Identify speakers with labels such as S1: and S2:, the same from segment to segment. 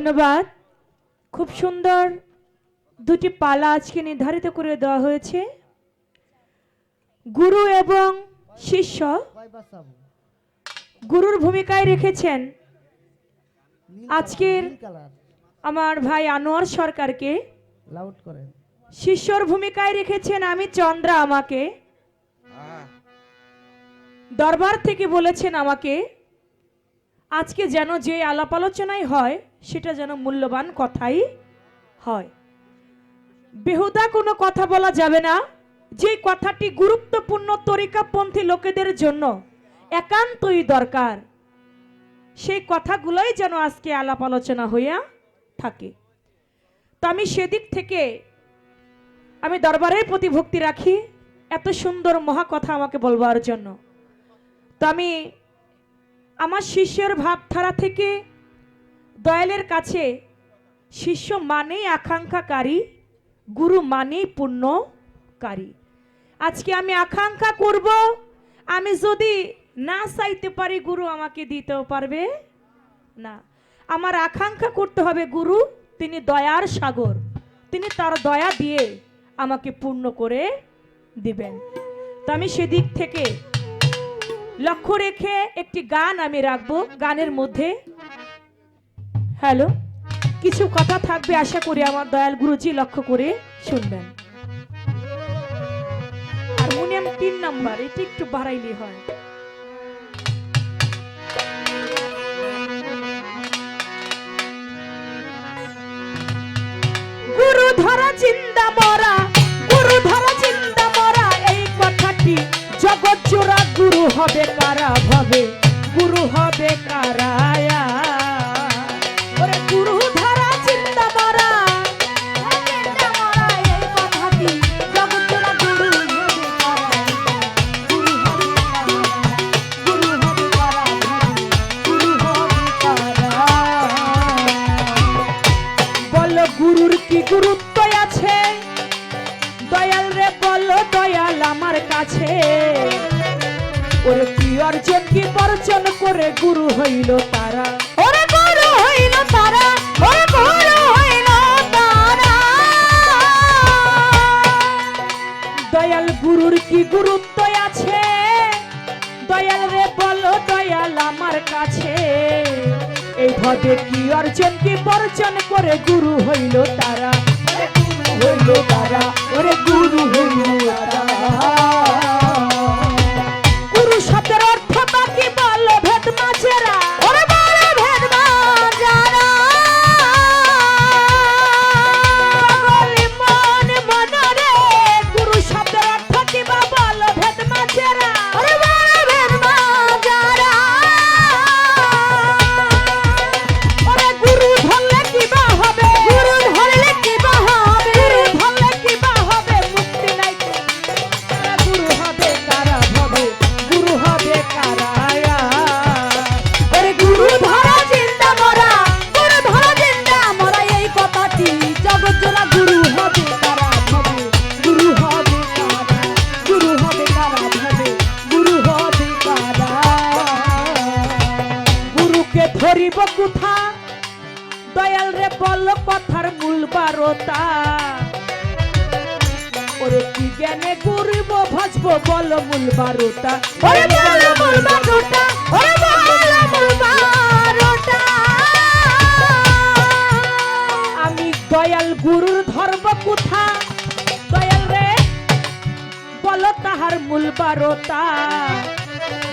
S1: ধন্যবাদ। খুব সুন্দর দুটি পালা আজকে নির্ধারিত করে দেওয়া হয়েছে। গুরু এবং শিষ্য গুরুর ভূমিকায় রেখেছেন আজকের আমার ভাই আনোয়ার সরকারকে, শিষ্যর ভূমিকায় রেখেছেন আমি চন্দ্রা আমাকে। দরবার থেকে বলেছেন আমাকে আজকে যেন যে আলাপ আলোচনাই হয় সেটা যেন মূল্যবান কথাই হয়, বেহুদা কোনো কথা বলা যাবে না। যে কথাটি গুরুত্বপূর্ণ তরিকাপন্থী লোকেদের জন্য একান্তই দরকার, সেই কথাগুলোই যেন আজকে আলাপ আলোচনা হইয়া থাকে। তো আমি সেদিক থেকে আমি দরবারের প্রতি ভক্তি রাখি এত সুন্দর মহা কথা আমাকে বলবার জন্য। তো আমি আমার শিষ্যের ভাবধারা থেকে দয়ালের কাছে শিষ্য মানেই আকাঙ্ক্ষাকারী, গুরু মানেই পুণ্যকারী। আজকে আমি আকাঙ্ক্ষা করব, আমি যদি না চাইতে পারি গুরু আমাকে দিতেও পারবে না। আমার আকাঙ্ক্ষা করতে হবে গুরু তিনি দয়ার সাগর, তিনি তার দয়া দিয়ে আমাকে পূর্ণ করে দিবেন। তো আমি সেদিক থেকে লক্ষ্য রেখে একটি গান আমি রাখবো। গানের মধ্যে হ্যালো কিছু কথা থাকবে, আশা করি আমার দয়াল গুরুজি লক্ষ্য করে শুনবেন। হারমোনিয়াম 3 নাম্বার, এটা একটু বাড়াইলে হয়। গুরু ধরা চিন্তা মরা, গুরু ধরা চিন্তা মরা, এই কথাটি জগৎ জোড়া। গুরু হবে কারা ভাবে, গুরু হবে কারায়া। ওরে গুরু ধরা চিন্তা মরা, চিন্তা মরা, এই কথাটি জগৎ জোড়া। গুরু হবে কারা, গুরু হবে কারা, গুরু হবে কারা, গুরু হবে কারা। বলো গুরুর কি গুরুত্ব আছে, দয়াল রে বলো দয়াল আমার কাছে। ওরে কি অর্জন কি বর্জন করে গুরু হইল তারা, ওরে গুরু হইল তারা, ওরে গুরু হইল তারা। দয়াল গুরুর কি গুরুত্ব আছে, দয়াল রে বলো দয়াল আমার কাছে। এইভাবে কি অর্জন কি বর্জন করে গুরু হইল তারা, ওরে গুরু হইল তারা, ওরে গুরু হইল তারা। গুরু শব্দের অর্থ বাকি বলো ভেদ মাঝেরা, ওরে বলো ভেদ মাঝেরা। বলি মন মনরে, গুরু শব্দের অর্থ কি বা বলো ভেদ মাঝেরা, ওরে বলো ভেদ মাঝেরা। ওরে গুরু ধরলে কি বা হবে, গুরু ধরলে কি বা হবে, গুরু ধরলে কি বা হবে, মুক্তি নাই। গুরু হবে কারা ভাবে, গুরু হবে কারায়া। ওরে গুরু ধরা চিন্তা মরা, গুরু ধরা চিন্তা মরা, এই কথাটি জগৎ জোড়া। গুরু হবে কারা ভাবে, গুরু হবে কারা, গুরু হবে কারা ভাবে, গুরু হবে কারা। গুরুকে ধরিব কোথা, দয়াল রে বল কথার মূল বারতা। ওরে কি জ্ঞানে গুরুব ভজব বল মূল বারতা, ওরে বল মূল বারতা, ওরে বল মূল বারতা। আমি দয়াল গুরুর ধর্ম কোথা, দয়াল রে বল তাহার মূল বারতা।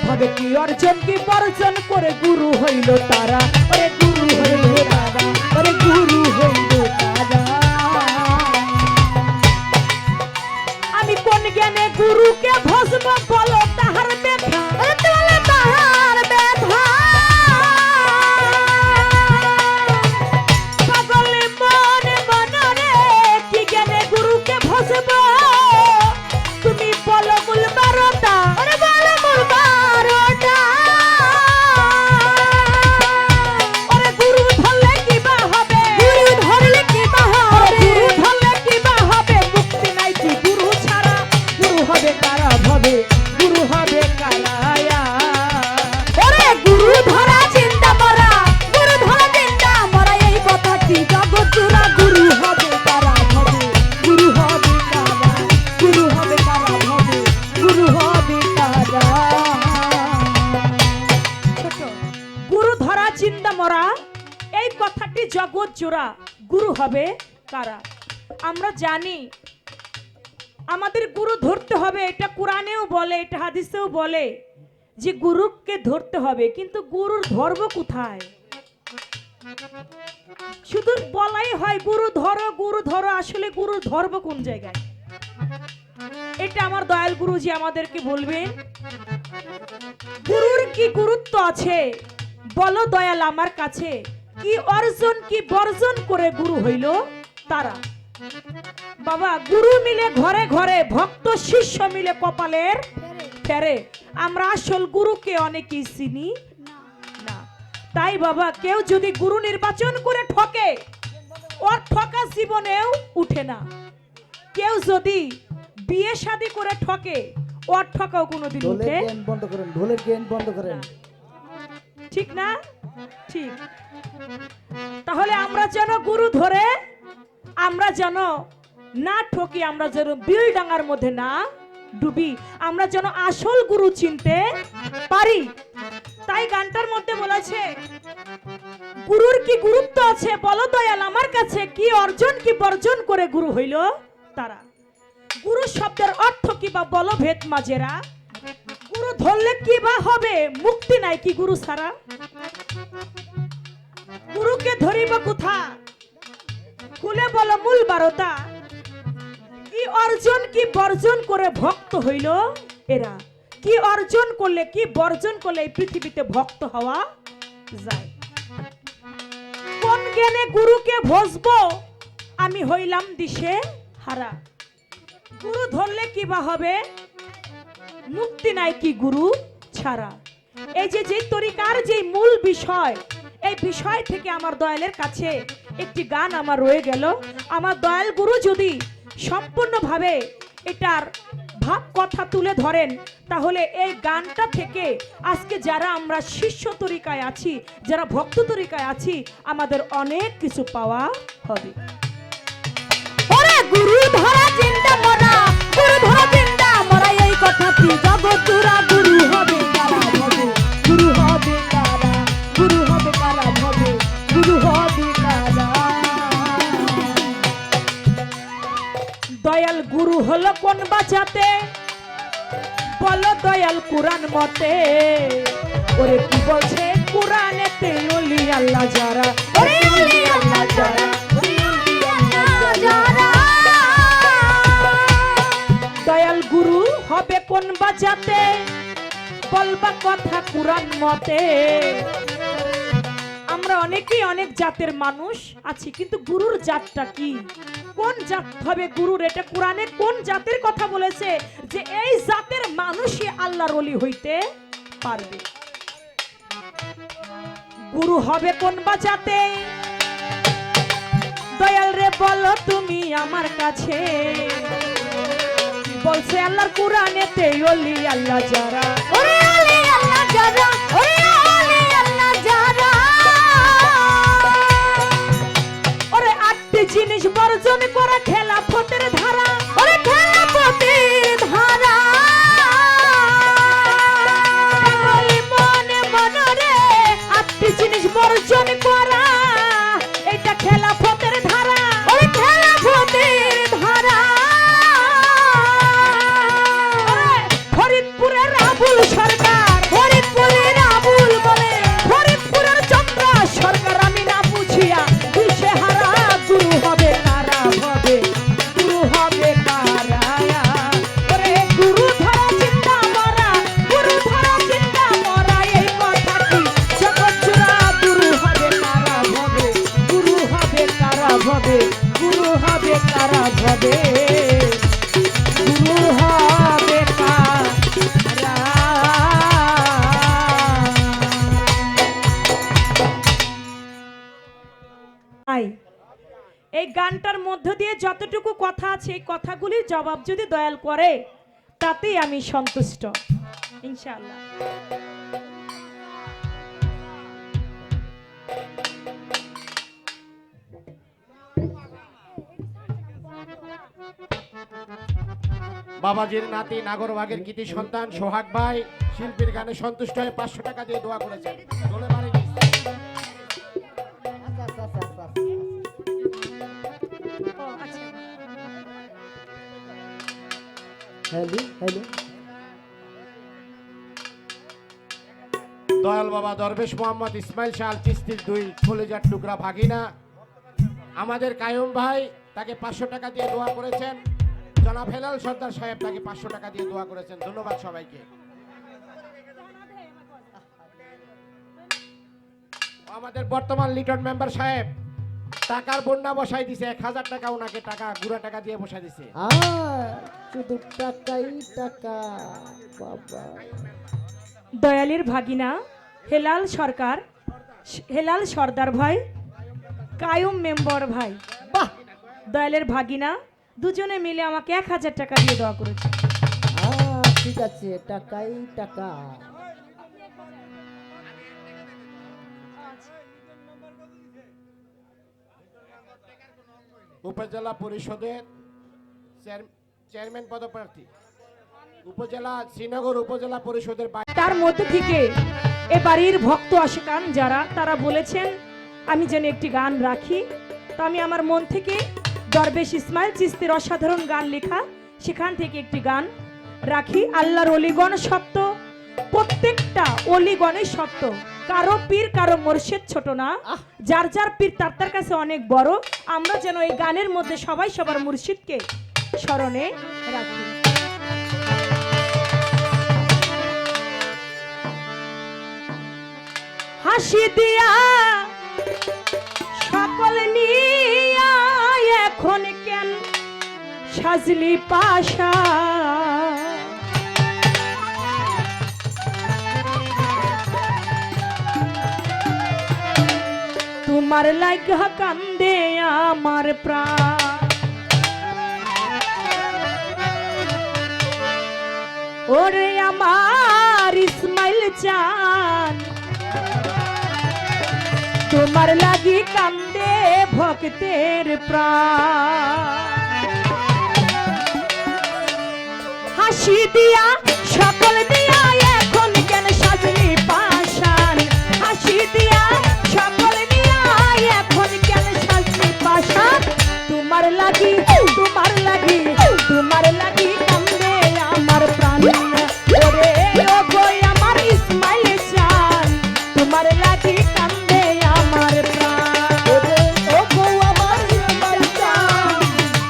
S1: ভাবে কি অর্জন কি বর্জন করে গুরু হইল তারা, ওরে গুরু হইল তারা, ওরে গুরু হইল তারা। আমি কোন জ্ঞানে গুরুকে ভজব বলো তাহার ব্যথা, বলো তাহার ব্যথা। পাগলে মনে মনরে কি জ্ঞানে গুরুকে ভজব, তুমি বলো মূল বারতা, ওরে বলো মূল বারতা। ওরে গুরু ধরলে কি বা হবে, গুরু ধরলে কি বা হবে, গুরু ধরলে কি বা হবে, মুক্তি নাই কি গুরু ছাড়া। গুরু হবে কারা ভাবে, গুরু হবে কারায়া। ওরে গুরু ধরা চিন্তা মরা, গুরু ধরা চিন্তা মরা, এই কথা মরা, এই কথাটি জগৎ জোড়া। গুরু হবে কারা? আমরা জানি আমাদের গুরু ধরতে হবে, এটা কোরআনেও বলে, এটা হাদিসেও বলে যে গুরুকে ধরতে হবে, কিন্তু গুরুর ধর্ম কোথায়? শুধু বলাই হয় গুরু ধরো গুরু ধরো, আসলে গুরুর ধর্ম কোন জায়গায়? এটা আমার দয়াল গুরুজি আমাদেরকে বলবেন। গুরুর কি গুরুত্ব আছে বলো দয়াল আমার কাছে, কি অর্জন কি বর্জন করে গুরু হইল তারা। বাবা, গুরু মিলে ঘরে ঘরে, ভক্ত শিষ্য মিলে কপালের ফেরে। আমরা আসল গুরুকে অনেকেই চিনি না। তাই বাবা, কেউ যদি গুরু নির্বাচন করে ঠকে, ওর ঠকা জীবনেও উঠে না। কেউ যদি বিয়ে শাদী করে ঠকে, ওর ঠকাও কোনোদিন উঠে।
S2: বন্ধ করেন, ঢোলের জ্ঞান বন্ধ করেন।
S1: ঠিক না? ঠিক। তাহলে আমরা যেন গুরু ধরে, আমরা যেন না ঠকি, আমরা যেন বিলডাঙ্গার মধ্যে না ডুবি, আমরা যেন আসল গুরু চিনতে পারি। তাই গানটার মধ্যে বলেছে, গুরুর কি গুরুত্ব আছে বলো দয়াল আমার কাছে, কি অর্জন কি বর্জন করে গুরু হইল তারা। গুরু শব্দের অর্থ কি বা বলো ভেদ মাজেরা, গুরু ধরলে কি বা হবে, মুক্তি নাই কি গুরু ছাড়া। গুরুকে ধরিব কোথা, খুলে বলো মূল বারতা, কি অর্জন কি বর্জন করে ভক্ত হইল এরা। কি অর্জন করলে কি বর্জন করলে এই পৃথিবীতে ভক্ত হওয়া যায়। কোন জ্ঞানে গুরুকে ভজবো, আমি হইলাম দিশে হারা। গুরু ধরলে কি বা হবে, মুক্তি নাই কি গুরু ছাড়া। এই যে তরিকার যে মূল বিষয়, এই বিষয় থেকে আমার দয়ালের কাছে একটি গান আমার রয়ে গেল। আমার দয়াল গুরু যদি সম্পূর্ণভাবে এটার ভাব কথা তুলে ধরেন, তাহলে এই গানটা থেকে আজকে যারা আমরা শিষ্য তরিকায় আছি, যারা ভক্ত তরিকায় আছি, আমাদের অনেক কিছু পাওয়া হবে।
S3: ওরে গুরু ধরা চিন্তা মরা, গুরু ধরা চিন্তা মরা, এই কথাটি জগৎ জোড়া। গুরু হবে কারা হবে, গুরু হবে কারা, গুরু হবে কারা হবে, গুরু হবে কারা।
S1: দয়াল গুরু হলো কোন বাঁচাতে বলো দয়াল কুরআন মতে। ওরে কি বলছে কুরআনেতে, ওলি আল্লাহ যারা,
S3: ওরে ওলি আল্লাহ যারা, ওলি আল্লাহ যারা।
S1: দয়াল গুরু হবে কোন বাঁচাতে বলবা কথা কুরআন মতে। আমরা অনেকেই অনেক জাতের মানুষ আছি, কিন্তু গুরুর জাতটা কি, কোন জাত হবে গুরুর, এটা কোরআনে কোন জাতের কথা বলেছে যে এই জাতের মানুষই আল্লাহর ওলি হইতে পারবে। গুরু হবে কোন বাজাতে দয়াল রে বলো তুমি আমার কাছে। বলছে আল্লাহর কোরআনেতে, ওলি আল্লাহ যারা,
S3: ওরে ওলি আল্লাহ যারা, ওরে ওলি আল্লাহ যারা।
S1: ওরে আটটি জিনিস বর্জন করা খেলাফতের ধারা,
S3: ওরে খেলাফতের ধারা।
S1: ওই মনে মনে রে আটটি জিনিস বর্জন করা, এটা খেলাফতের ধারা,
S3: ওরে খেলাফতের ধারা।
S1: ফরিদপুরের আবুল সরকার,
S3: ফরিদপুরের আবুল বলে,
S1: ফরিদপুরের চন্দ্র সরকার, আমি না বুঝিয়া দিশে হারা। গুরু হবে কারা হবে, গুরু হবে কারা। ওরে গুরু ধরা চিন্তা মরা, গুরু ধরা চিন্তা মরা, এই কথাটি জগৎ জোড়া। গুরু হবে কারা হবে, গুরু হবে কারা হবে, গুরু হবে কারা হবে, গুরু হবে কারা। এই গানটার মধ্য দিয়ে যতটুকু কথা আছে, এই কথাগুলির জবাব যদি দয়াল করে, তাতেই আমি সন্তুষ্ট ইনশাআল্লাহ।
S4: বাবাজির নাতি নাগরবাগের কৃতি সন্তান সোহাগ ভাই শিল্পীর গানে সন্তুষ্ট হয়ে 500 টাকা দিয়ে দোয়া করেছেন।
S2: হ্যালো হ্যালো
S4: দয়াল বাবা দরবেশ মোহাম্মদ ইসমাইল শাহ আল চিস্তির দুই কলিজার টুকরা ভাগিনা আমাদের কায়ুম ভাই তাকে 500 টাকা দিয়ে দোয়া করেছেন। জনাব হেলাল সর্দার সাহেব তাকে 500 টাকা দিয়ে দোয়া করেছেন। ধন্যবাদ সবাইকে। আমাদের বর্তমান লিটন মেম্বার সাহেব টাকার বন্যা বসাই দিছে, 1000 টাকা ওনাকে টাকা গুড়া টাকা দিয়ে বসাই দিছে।
S2: শুধু টাকাই টাকা বাবা।
S1: দয়ালের ভাগিনা হেলাল সরকার, হেলাল সর্দার ভাই, কায়ুম মেম্বার ভাই,
S2: বাহ
S1: দয়ালের ভাগিনা দুজনে মিলে আমাকে 1000 টাকা দিয়ে দোয়া করেছে।
S2: ঠিক আছে, টাকাই টাকা।
S4: উপজেলা পরিষদের চেয়ারম্যান পদপ্রার্থী উপজেলা শ্রীনগর উপজেলা পরিষদের
S1: তার মধ্যে থেকে এ বাড়ির ভক্ত আশিকান যারা তারা বলেছেন আমি যেন একটি গান রাখি। তো আমি আমার মন থেকে দরবেশ ইসমাইল চিস্তির অসাধারণ গান লেখা সেখান থেকে একটি গান রাখি। আল্লাহর অলিগণ সত্য, প্রত্যেকটা অলিগণের সত্য, কারো পীর কারো মুর্শিদ ছোট না, যার যার পীর তার তার কাছে অনেক বড়। আমরা যেন এই গানের মধ্যে সবাই সবার মুর্শিদকে স্মরণে রাখি। হাসি দিয়া সকল নিয়া এখন কেন সাজলি পাশা, তোমার লাগা কান্দে আমার প্রাণ। ওরে আমার ইসমাইল চান, তোমার লাগি কান্দে ভক্তের প্রাণ। হাসি দিয়া সকল দিয়া এখন কেন সাজলি পাশান, হাসি দিয়া সকল দিয়া এখন কেন সাজলি পাশান। তোমার লাগি তোমার লাগি তোমার লাগি কান্দে আমার প্রাণ। ওরে ও গো আমার ইসমাইল চান, তোমার লাগি কান্দে আমার প্রাণ।
S3: ওরে ও গো আমার ইসমাইল চান,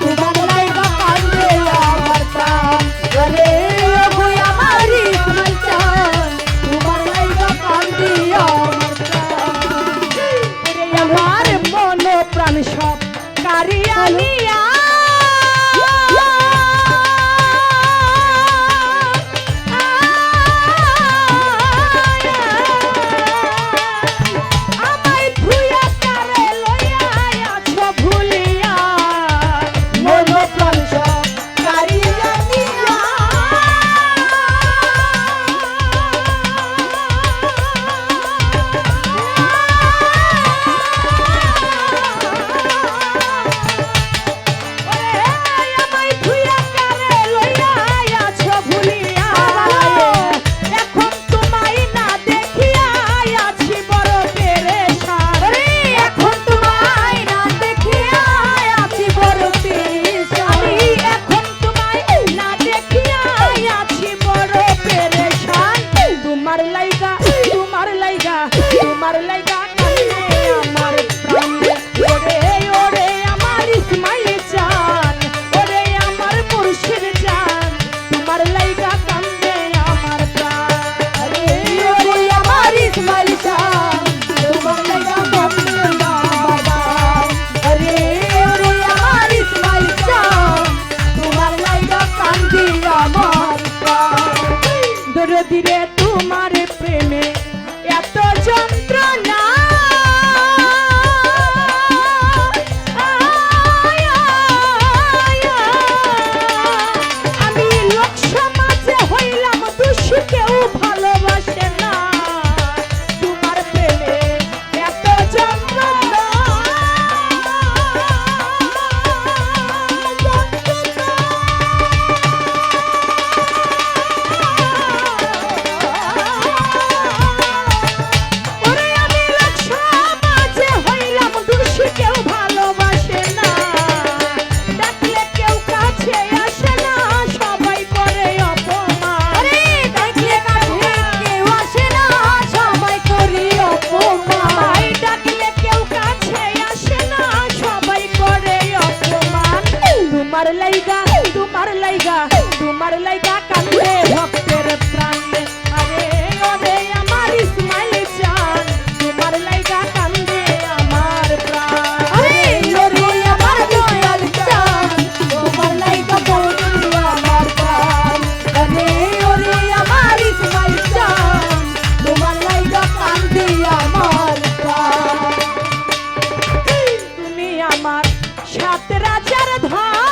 S3: তোমার লাগা কান্দে আমার প্রাণ। ওরে ও গো আমার ইসমাইল চান, তোমার লাগা কান্দে আমার প্রাণ।
S1: ওরে আমার মন প্রাণ সব কারিয়া নিয়া আমায় ধুইয়া কারে লইয়া আছো ভুলিয়া,
S3: মন প্রাণ সব কারিয়া নিয়া।
S1: ওরে আমায় ধুইয়া কারে লইয়া আছো ভুলিয়া, এখন তোমায় না দেখিয়া আছি বড় পেরেশান।
S3: ওরে এখন তোমায় না দেখিয়া আছি বড় পেরেশান।
S1: আমি এখন তোমায় না দেখিয়া আছি বড় পেরেশান। তোমার লাইগা তোমার লাইগা তোমার লাইগা কান্দে আমার প্রাণ। ওরে ওরে আমার ইসমাইল চান, ওরে আমার মুর্শিদ চান, তোমার লাইগা কান্দে আমার প্রাণ।
S3: আরে ওরে আমার ইসমাইল চান, তোমার লাগা কান্দে আমার প্রাণ। আরে ওরে আমার ইসমাইল চান, তোমার লাগা কান্দে আমার প্রাণ।
S1: দরদিরে তোমার প্রেমে এত যন্ত্রণা, আমি লোক সমাজে হইলাম দোষী, কেউ ভালোবাসে না। তোমার প্রেমে এত যন্ত্রণা, তোমার লাইগা কান্দে ভক্তের প্রাণ আরে ওরে আমার ইসমাইল চান তোমার লাইগা কান্দে আমার প্রাণ
S3: আরে ওরে আমার দয়াল চান তোমার লাইগা বলি আমার প্রাণ আরে ওরে আমার ইসমাইল চান তোমার লাইগা কান্দে আমার প্রাণ
S1: তুমি আমার সাত রাজার ধন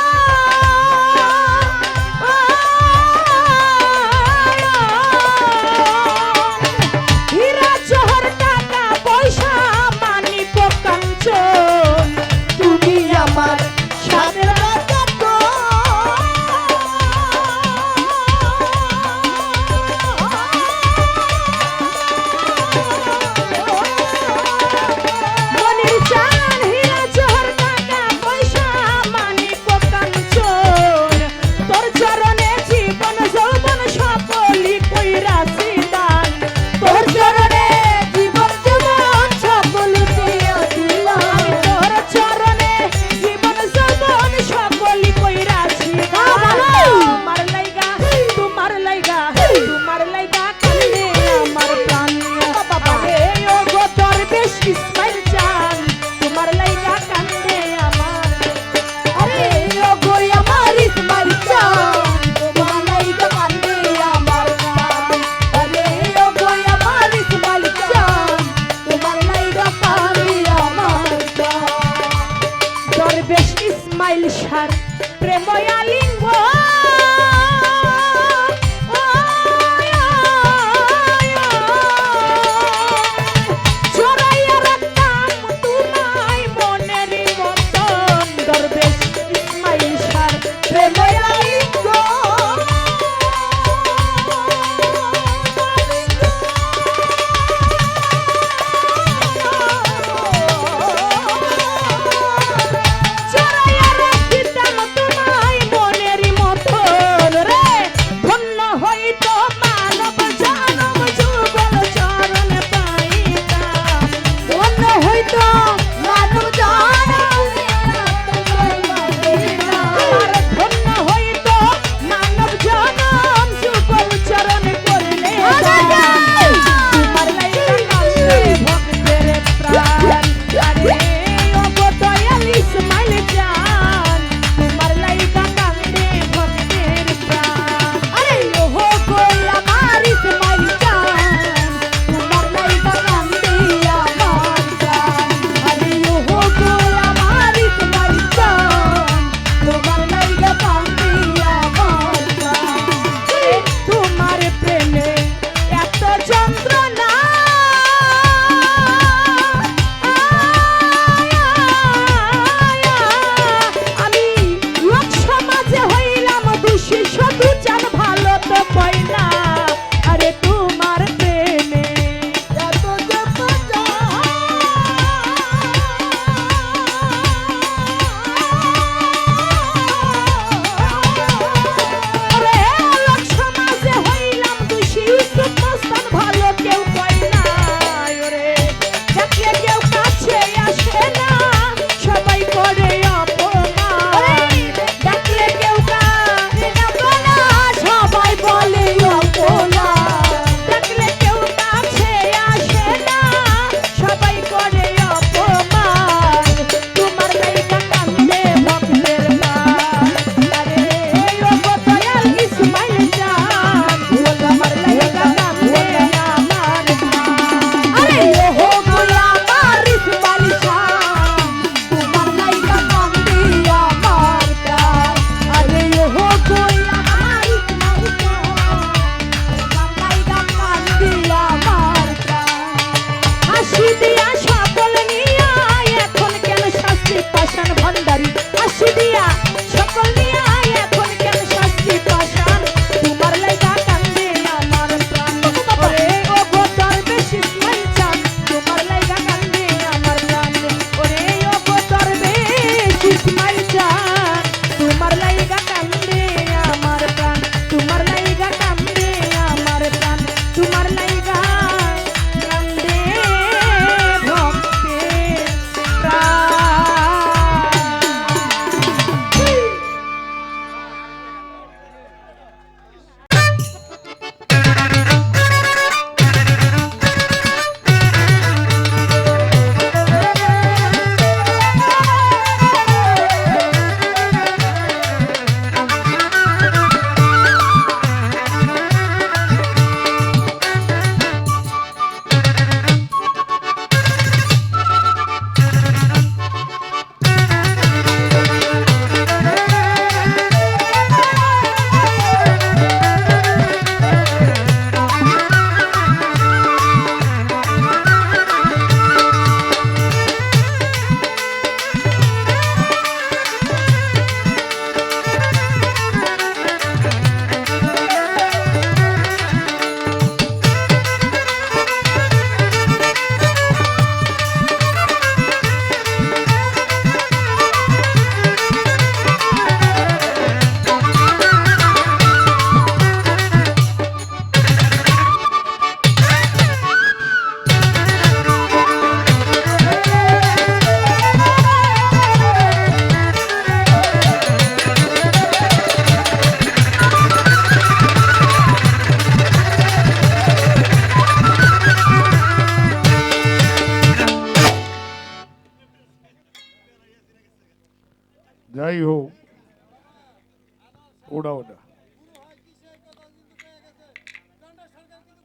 S5: ওটা ওটা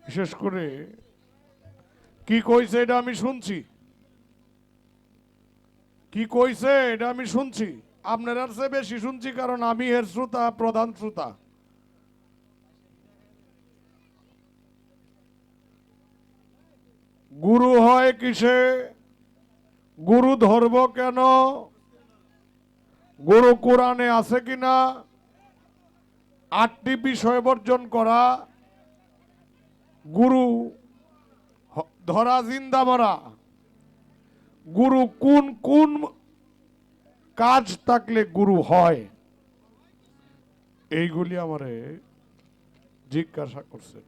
S5: বিশেষ করে কি কইছে এটা আমি শুনছি, কি কইছে এটা আমি শুনছি, আপনার আর চেয়ে বেশি শুনছি, কারণ আমি এর শ্রোতা, প্রধান শ্রোতা। গুরু হয় কিসে, গুরু ধরব কেন, গুরু কোরআনে আছে কিনা, 8টি বিষয় বর্জন করা, গুরু ধরা জিন্দা মরা, গুরু কোন কোন কাজ থাকলে গুরু হয়, এইগুলি আমারে জিজ্ঞাসা করছে।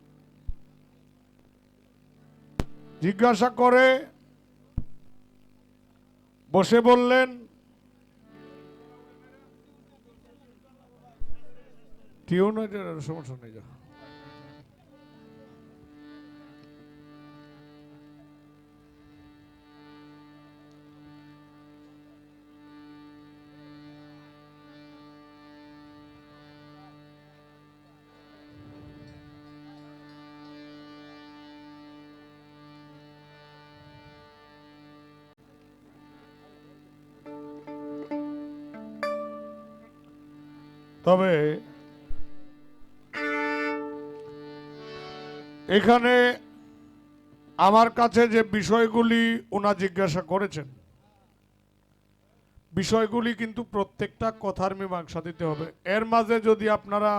S5: জিজ্ঞাসা করে বসে বললেন, সমস্যা নেই যা। তবে এখানে আমার কাছে যে বিষয়গুলি ওনা জিজ্ঞাসা করেছেন, বিষয়গুলি কিন্তু প্রত্যেকটা কথার মীমাংসা দিতে হবে। এর মাঝে যদি আপনারা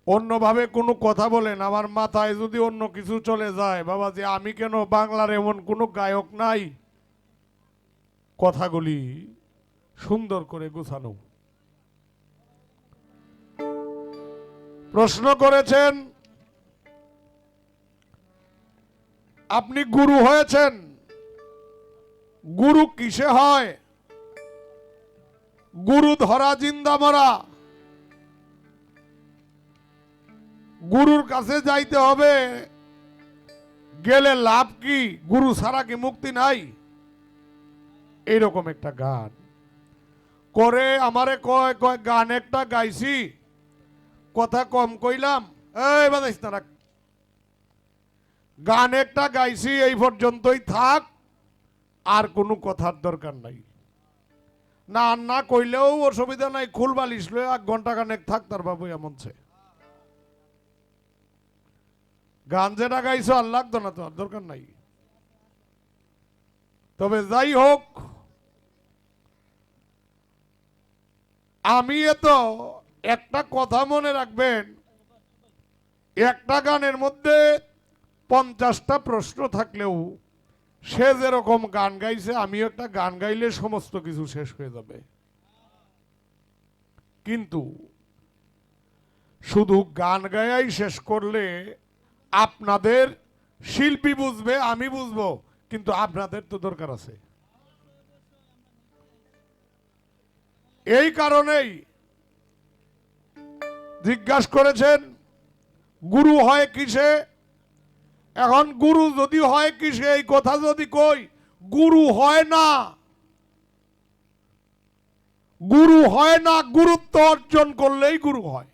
S5: অন্যভাবে কোনো কথা বলেন, আমার মাথায় যদি অন্য কিছু চলে যায়, বাবা যে আমি কেন, বাংলার এমন কোনো গায়ক নাই, কথাগুলি সুন্দর করে গুছানো। প্রশ্ন করেছেন আপনি গুরু হয়েছেন, গুরু কিসে হয়, গুরু ধরা জিন্দা মরা, গুরুর কাছে যাইতে হবে, গেলে লাভ কি, গুরু ছাড়া কি মুক্তি নাই, এইরকম একটা গান করে আমারে কয় কয় গান একটা গাইছি, কথা কম কইলাম, এই বাজাইস না, গান একটা গাইছি, এই পর্যন্তই থাক, আর কোনো কথার দরকার নাই। না না কইলেও অসুবিধা নাই, খুল বালিশ লয়ে 1 ঘন্টা কানেক থাক, তার বাবু এমনছে। গান যেটা গাইছো আর লাগতো না, তো আর দরকার নাই। তবে যাই হোক, আমি এত একটা কথা মনে রাখবেন, একটা গানের মধ্যে 50টা প্রশ্ন থাকলেও সে যেরকম গান গাইছে, আমিও একটা গান গাইলে সমস্ত কিছু শেষ হয়ে যাবে। কিন্তু শুধু গান গায়াই শেষ করলে আপনাদের শিল্পী বুঝবে, আমি বুঝবো, কিন্তু আপনাদের তো দরকার আছে। এই কারণেই জিজ্ঞাসা করেছেন গুরু হয় কিসে। এখন গুরু যদি হয় কিসে, এই কথা যদি কই, গুরু হয় না, গুরু হয় না, গুরুত্ব অর্জন করলেই গুরু হয়।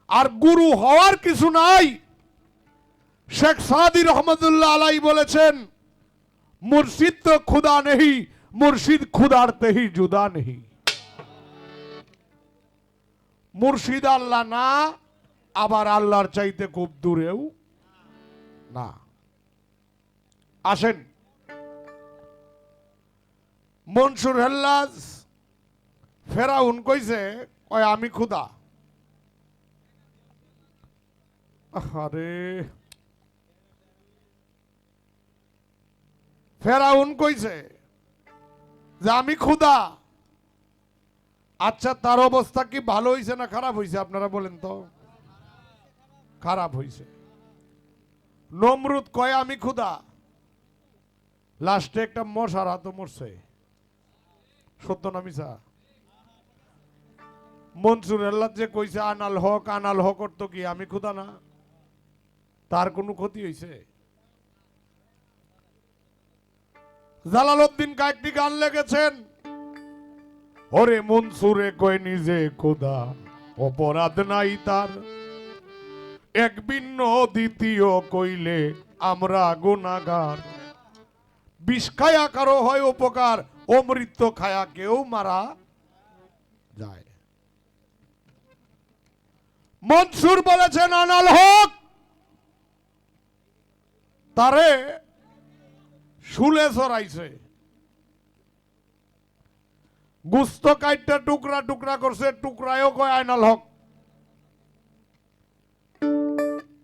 S5: আর গুরু হওয়ার কিছু নাই। শেখ সাদি রহমতুল্লাহ আলাই বলেছেন, মুর্শিদ তো খুদা নেহি, মুর্শিদ খুদার তেহি জুদা নেহি। মুর্শিদ আল্লাহ না, আবার আল্লাহর চাইতে খুব দূরেও না। আসেন, মনসুর হেল্লাজ ফেরাউন কইছে, কয় আমি খুদা। আরে ফেরাউন কইছে যে আমি খুদা। আচ্ছা, তার অবস্থা কি ভালো হইছে না খারাপ হইছে আপনারা বলেন তো? খারাপ হইছে। নমরুদ কয় আমি খুদা, লাস্টে একটা মশার হাতে মরছে। সত্য না মিছা? মনসুর আল্লাহ যে কইছে আনাল হক অর্থ কি আমি খুদা না? তার কোনো ক্ষতি হইছে? জালালউদ্দিন কয়েকটি গান লেগেছেন, ওরে মনসুরে কয় নিজে খোদা, অপরাধ নাই তার, এক ভিন্ন দ্বিতীয় কইলে আমরা গুনাহগার। বিষ খায়া কারো হয় উপকার, অমৃত খায়া কেউ মারা যায়। মনসুর বলেছেন আনাল হক তারে শুলে চড়াইছে, গুস্ত কাইটটা টুকরা টুকরা করছে, টুকরায়ও কয় আয়নাল হক।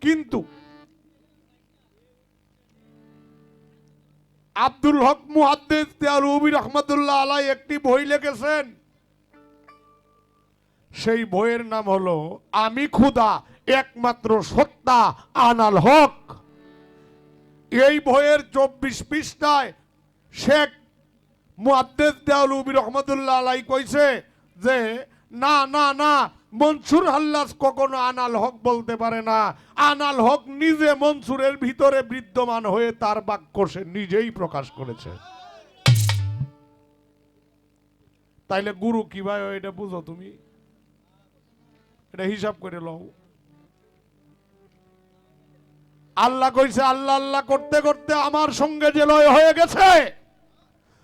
S5: কিন্তু আব্দুল হক মুহাদ্দিস দেওলভী রহমাতুল্লাহ আলাই একটি বই লিখেছেন, সেই বইয়ের নাম হলো আমি খুদা একমাত্র সত্তা আনাল হক। এই বইয়ের 24 পৃষ্ঠায় শেখ মুহাদ্দিস দেওলভী রহমাতুল্লাহ আলাই কইছে যে না না না, মনসুর হাল্লাজ কখনো আনাল হক বলতে পারে না। আনাল হক নিজে মনসুরের ভিতরে বিদ্যমান হয়ে তার বাক্য সে নিজেই প্রকাশ করেছে। তাইলে গুরু কিভাবে এটা বুঝো তুমি, এটা হিসাব করে লও। আল্লাহ কইছে আল্লাহ আল্লাহ করতে করতে আমার সঙ্গে যে লয় হয়ে গেছে,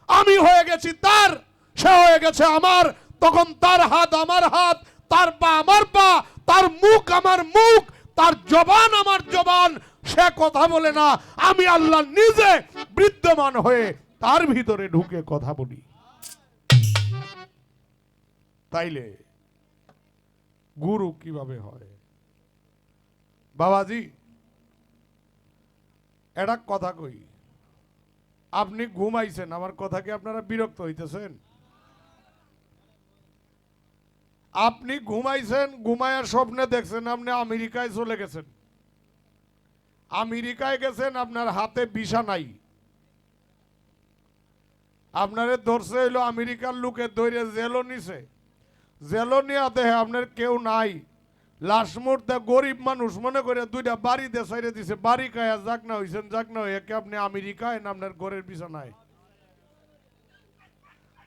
S5: আমি হয়ে গেছি তার, সে হয়ে গেছে আমার। তখন তার হাত আমার হাত, তার পা আমার পা, তার মুখ আমার মুখ, তার জবান আমার জবান। সে কথা বলে না, আমি আল্লাহ নিজে বিদ্যমান হয়ে তার ভিতরে ঢুকে কথা বলি। তাইলে গুরু কিভাবে হয়? বাবাজি এটা কথা কই, আপনি ঘুমাইছেন, আমার কথা কি আপনারা বিরক্ত হইতেছেন? আপনি ঘুমাইছেন, ঘুমায়ার স্বপ্নে দেখছেন আপনি আমেরিকায় চলে গেছেন। আমেরিকায় গেছেন, আপনার হাতে ভিসা নাই, আপনারে ধরছে হইলো আমেরিকার লোকে ধরে জেলও নিছে। জেলও নিয়ে দেহে আপনার কেউ নাই, লাশ মুহূর্তে গরিব মানুষ মনে করে দুইটা বাড়ি দেশাইরে দিছে, বাড়ি খায়া যাক না হইছেন, যাক না হইয়া আপনি আমেরিকায় না আপনার ঘরের বিছানায়।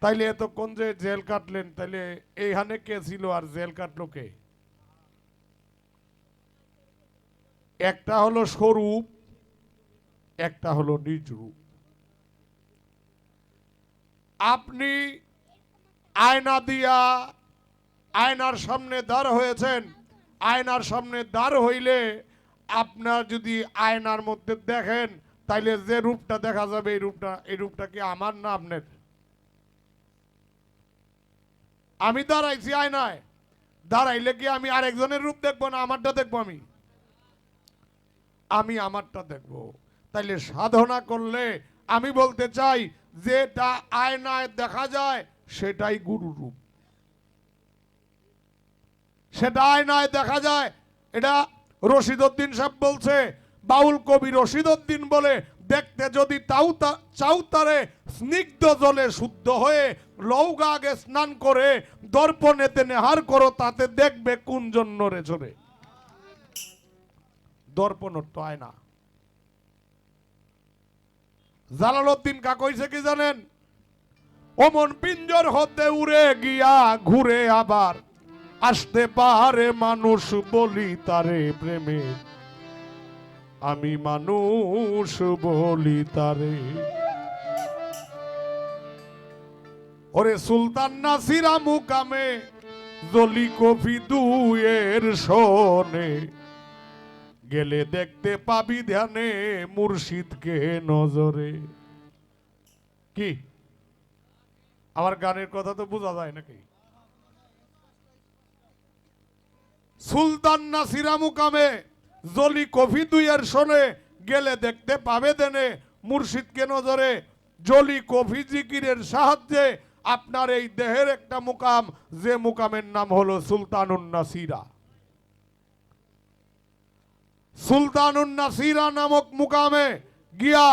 S5: তাইলে এতক্ষণ যে জেল কাটলেন, তাইলে এইখানে কে ছিল আর জেল কাটলো কে? একটা হলো স্বরূপ, একটা হলো নিজ রূপ। আপনি আয়না দিয়া আয়নার সামনে দাঁড় হয়েছেন, আয়নার সামনে দাঁড় হইলে আপনার যদি আয়নার মধ্যে দেখেন, তাইলে যে রূপটা দেখা যাবে এই রূপটা কি আমার না আপনার? আমি দাঁড়াইছি আয়নায়, দাঁড়াইলে কি আমি আরেকজনের রূপ দেখবো না আমারটা দেখবো? আমি আমারটা দেখবো। তাইলে সাধনা করলে আমি বলতে চাই যেটা আয়নায় দেখা যায় সেটাই গুরু রূপ, সেটা আয়নায় দেখা যায়। এটা রশিদউদ্দিন সাহেব বলছে, বাউল কবি রশিদউদ্দিন বলে, দেখতে যদি চাউতারে স্নিগ্ধ জলে শুদ্ধ হয়ে লৌগা আগে স্নান করে দর্পণেতে নেহার করো, তাতে দেখবে কোন জন্য রে চলে। দর্পণ তো আয়না। জালালউদ্দিন কা কইছে কি জানেন? ওমন পিঞ্জর হতে উড়ে গিয়া ঘুরে আবার আসতে পারে মানুষ, বলি তারে প্রেমে, আমি মানুষ বলি তারে। ওরে সুলতান নাসিরা মুকামে জলি কফি দুয়ের শোনে, গেলে দেখতে পাবি ধ্যানে মুর্শিদকে নজরে। কি আমার গানের কথা তো বোঝা যায় নাকি? সুলতান নাসিরা মুকামে জলি কফি দুইয়ের শোনে, গেলে দেখতে পাবে দেনে মুর্শিদকে নজরে। জলি কফি জিকিরের সাহায্যে আপনার এই দেহের একটা মুকাম, যে মুকামের নাম হলো সুলতানুন নাসিরা। সুলতানুন নাসিরা নামক মুকামে গিয়া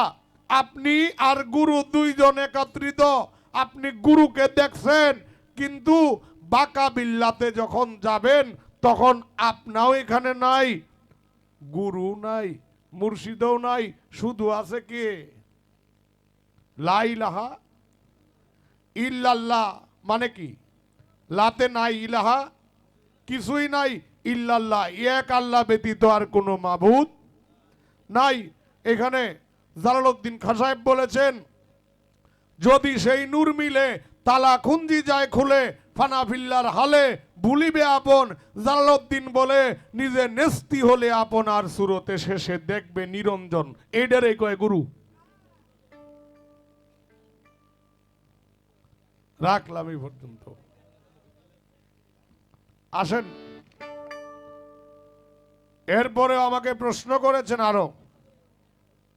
S5: আপনি আর গুরু দুইজন একত্রিত। আপনি গুরুকে দেখছেন, কিন্তু বাঁকা বিল্লাতে যখন যাবেন তখন আপনাও এখানে নাই, গুরু নাই, মুর্শিদও নাই, শুধু আছে কে? লা ইলাহা ইল্লাল্লাহ। মানে কি? লাতে নাই ইলাহা, কিছুই নাই, ইল্লাল্লাহ, এক আল্লাহ ব্যতীত আর কোনো মাবুদ নাই। এখানে জালালউদ্দিন খাঁ সাহেব বলেছেন, যদি সেই নূর মিলে তালা খুঞ্জি যায় খুলে, ফানাফিল্লার হালে ভুলিবে আপন। জালালউদ্দিন বলে, নিজে নেস্তি হলে আপনার সুরতে শেষে দেখবে নিরঞ্জন। এইটারে কয় গুরু। রাখলাম এই পর্যন্ত। আসেন, এরপরে আমাকে প্রশ্ন করেছেন আরো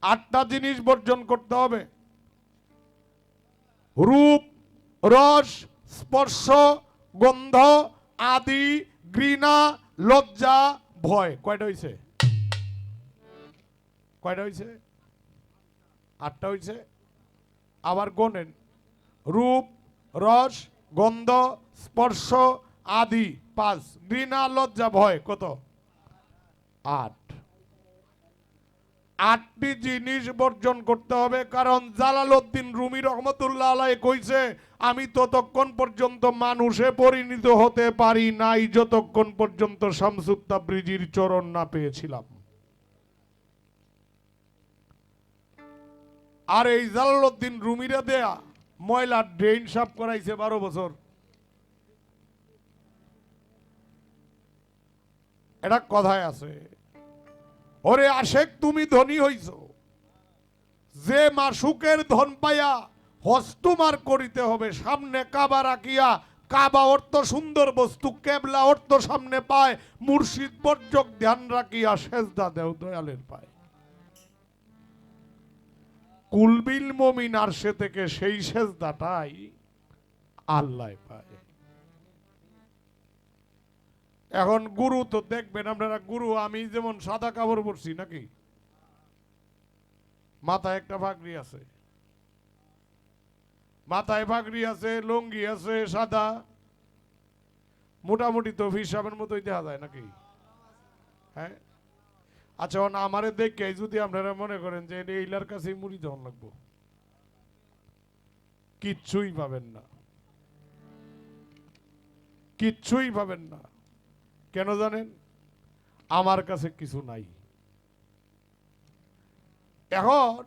S5: 8টা জিনিস বর্জন করতে হবে: রূপ, রস, স্পর্শ, গন্ধ, আদি, ঘৃণা, লজ্জা, ভয়। কয়টা হইছে? কয়টা হইছে? 8টা হইছে। আবার গণেন: রূপ, রস, গন্ধ, স্পর্শ, আদি 5, ঘৃণা, লজ্জা, ভয় কত? 8। 8টি জিনিস বর্জন করতে হবে, কারণ জালালউদ্দিন রুমি রহমতুল্লাহ আলাইহি কইছে, আমি ততক্ষণ পর্যন্ত মানুষে পরিণত হতে পারি নাই যতক্ষণ পর্যন্ত শামসুত তাবরিজির চরণ না পেয়েছিলাম। আর এই জালালউদ্দিন রুমিরা দেয়া ময়লা ড্রেন সাফ করাইছে 12 বছর। এটা কথায় আছে, ওরে আশেক তুমি ধনী হইছ, যে মাসুকের ধন পাইয়া হস্তমার করিতে হবে, সামনে কাবা রাখিয়া, কাবা অর্থ সুন্দর বস্তু, কেবলা অর্থ সামনে পায়, মুর্শিদ বর্জক ধ্যান রাখিয়া সেজদা দেও দয়ালের পায়। কুলবিল মুমিন আরশে থেকে সেই সেজদাটাই আল্লাহ পায়। এখন গুরু তো দেখবেন আপনারা, গুরু আমি যেমন সাদা কাপড় পরছি নাকি, মাথায় একটা পাগড়ি আছে, মাথায় পাগড়ি আছে, লুঙ্গি আছে সাদা, মোটামুটি তো হিসাবের মতোই দেখা যায় নাকি? হ্যাঁ, আচ্ছা আমারে দেখে যদি আপনারা মনে করেন যে এইলার কাছেই মুড়ি দেওয়ান লাগবো, কিচ্ছুই পাবেন না, কিচ্ছুই পাবেন না। কেন জানেন? আমার কাছে কিছু নাই। এখন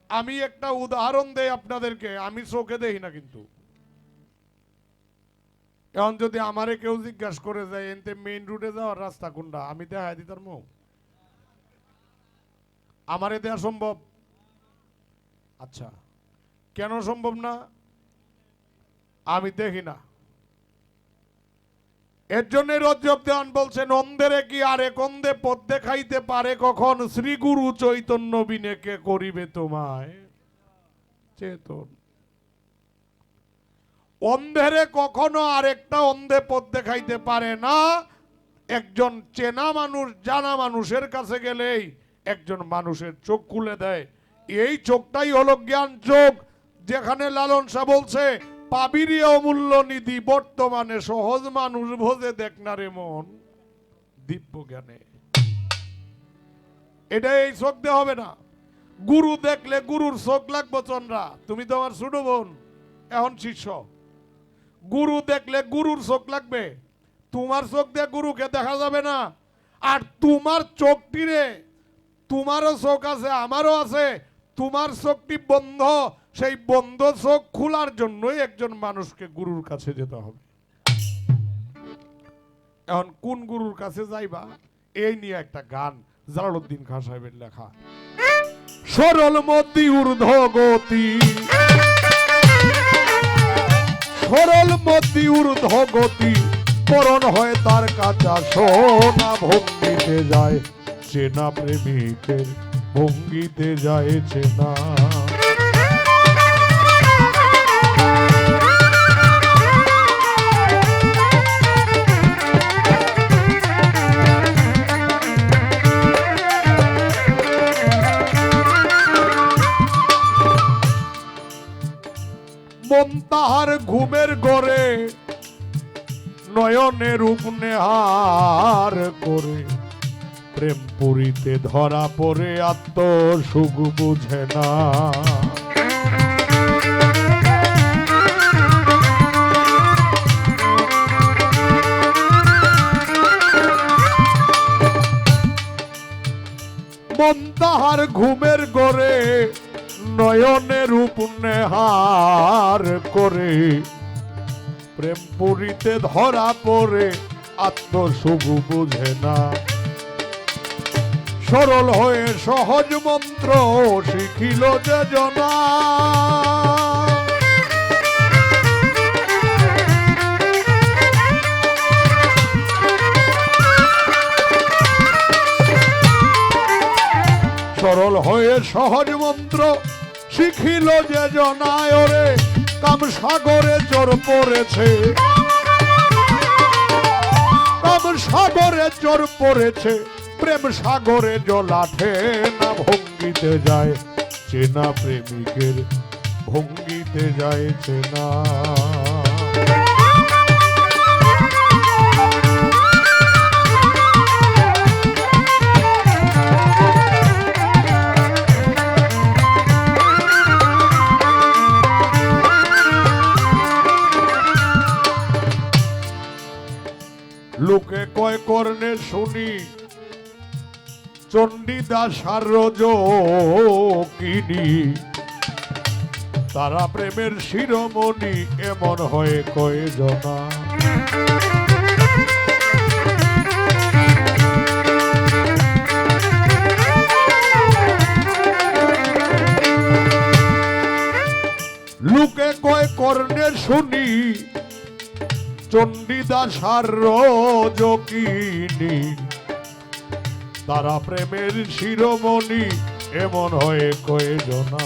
S5: আমি একটা উদাহরণ দেই আপনাদেরকে, আমি চোখে দেখি না, কিন্তু এখন যদি আমারে কেউ জিজ্ঞাসা করে যায় এনতে মেইন রুটে যাওয়ার রাস্তা কোনটা, আমি দেখাই দিতাম। আমারে দেয়া সম্ভব? আচ্ছা, কেন সম্ভব না? আমি দেখি না। এর জন্য রজব দেওয়ান বলছেন, অন্ধেরে কি আরেক অন্ধে পথ দেখাইতে পারে কখন, শ্রী গুরু চৈতন্য বিনে কে করিবে তোমায় চেতন। অন্ধেরে কখনো আরেকটা অন্ধে পথ দেখাইতে পারে না। একজন চেনা মানুষ, জানা মানুষের কাছে গেলেই একজন মানুষের চোখ খুলে দেয়। এই চোখটাই হলো জ্ঞান চোখ, যেখানে লালন শাহ বলছে, পাবিরি অমূল্য নিধি বর্তমানে সহজ মানুষ ভোজে দেখ না রে মন দিব্য জ্ঞানে। এটা এই চোখ দিয়ে হবে না। গুরু দেখলে গুরুর চোখ লাগবো চন্দ্রা, তুমি তো আমার ছোট বোন, এখন শিষ্য। গুরু দেখলে গুরুর চোখ লাগবে, তোমার চোখ দিয়ে গুরুকে দেখা যাবে না। আর তোমার চোখটিরে, তোমারও চোখ আছে আমারও আছে, তোমার চোখটি বন্ধ, সেই বন্ধ চোখ খোলার জন্যই একজন মানুষকে গুরুর কাছে যেতে হবে। এখন কোন গুরুর কাছে যাইবা এই নিয়ে একটা গান জালালউদ্দিন খাঁ সাহেবের লেখা। সরল মতি ঊর্ধ্ব গতি, সরল মতি ঊর্ধ্ব গতি, পরণ হয় তার কাঁচা সোনা, ভঙ্গিতে যায় চেনা প্রেমিকের, ভঙ্গিতে যায় চেনা। মন তাহার ঘুমের ঘরে নয়নে রূপ নেহার করে, প্রেম পুরীতে ধরা পড়ে আত্ম সুখ বুঝে না। মন তাহার ঘুমের গড়ে নয়নে রূপ নেহার করে প্রেম পুরীতে ধরা পড়ে আত্মসুখ বুঝে না সরল হয়ে সহজ মন্ত্র শিখিল যে জনা সরল হয়ে সহজ মন্ত্র শিখিল যে জনায় রে কাম সাগরে চোর পড়েছে কাম সাগরে চোর পড়েছে প্রেম সাগরে জলাঠে না ভঙ্গিতে যায় চেনা প্রেমিকের ভঙ্গিতে যায় চেনা লোকে কয় কর্ণে শুনি চণ্ডীদাস কিনি তারা প্রেমের শিরোমণি এমন হয়ে কয়ে জনা লোকে কয় কর্ণে শুনি চণ্ডীদাস কিনি তারা প্রেমের শিরোমণি এমন হয়ে কয়ে জনা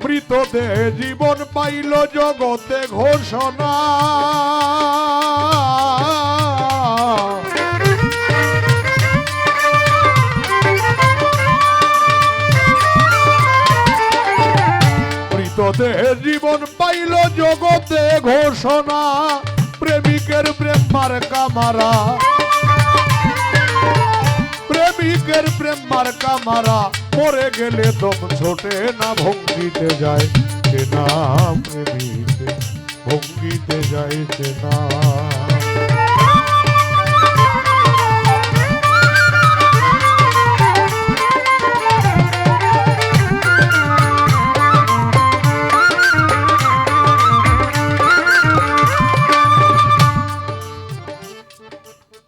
S5: মৃতদেহ জীবন পাইল জগতে ঘোষণা মৃতদেহ জীবন পাইল জগতে ঘোষণা প্রেমিকের প্রেম মার্কা মারা প্রেমিকের প্রেম মার্কা মারা মরে গেলে দম ছোটে না ভঙ্গিতে যায় চেনা প্রেমিকে ভঙ্গিতে যায় চেনা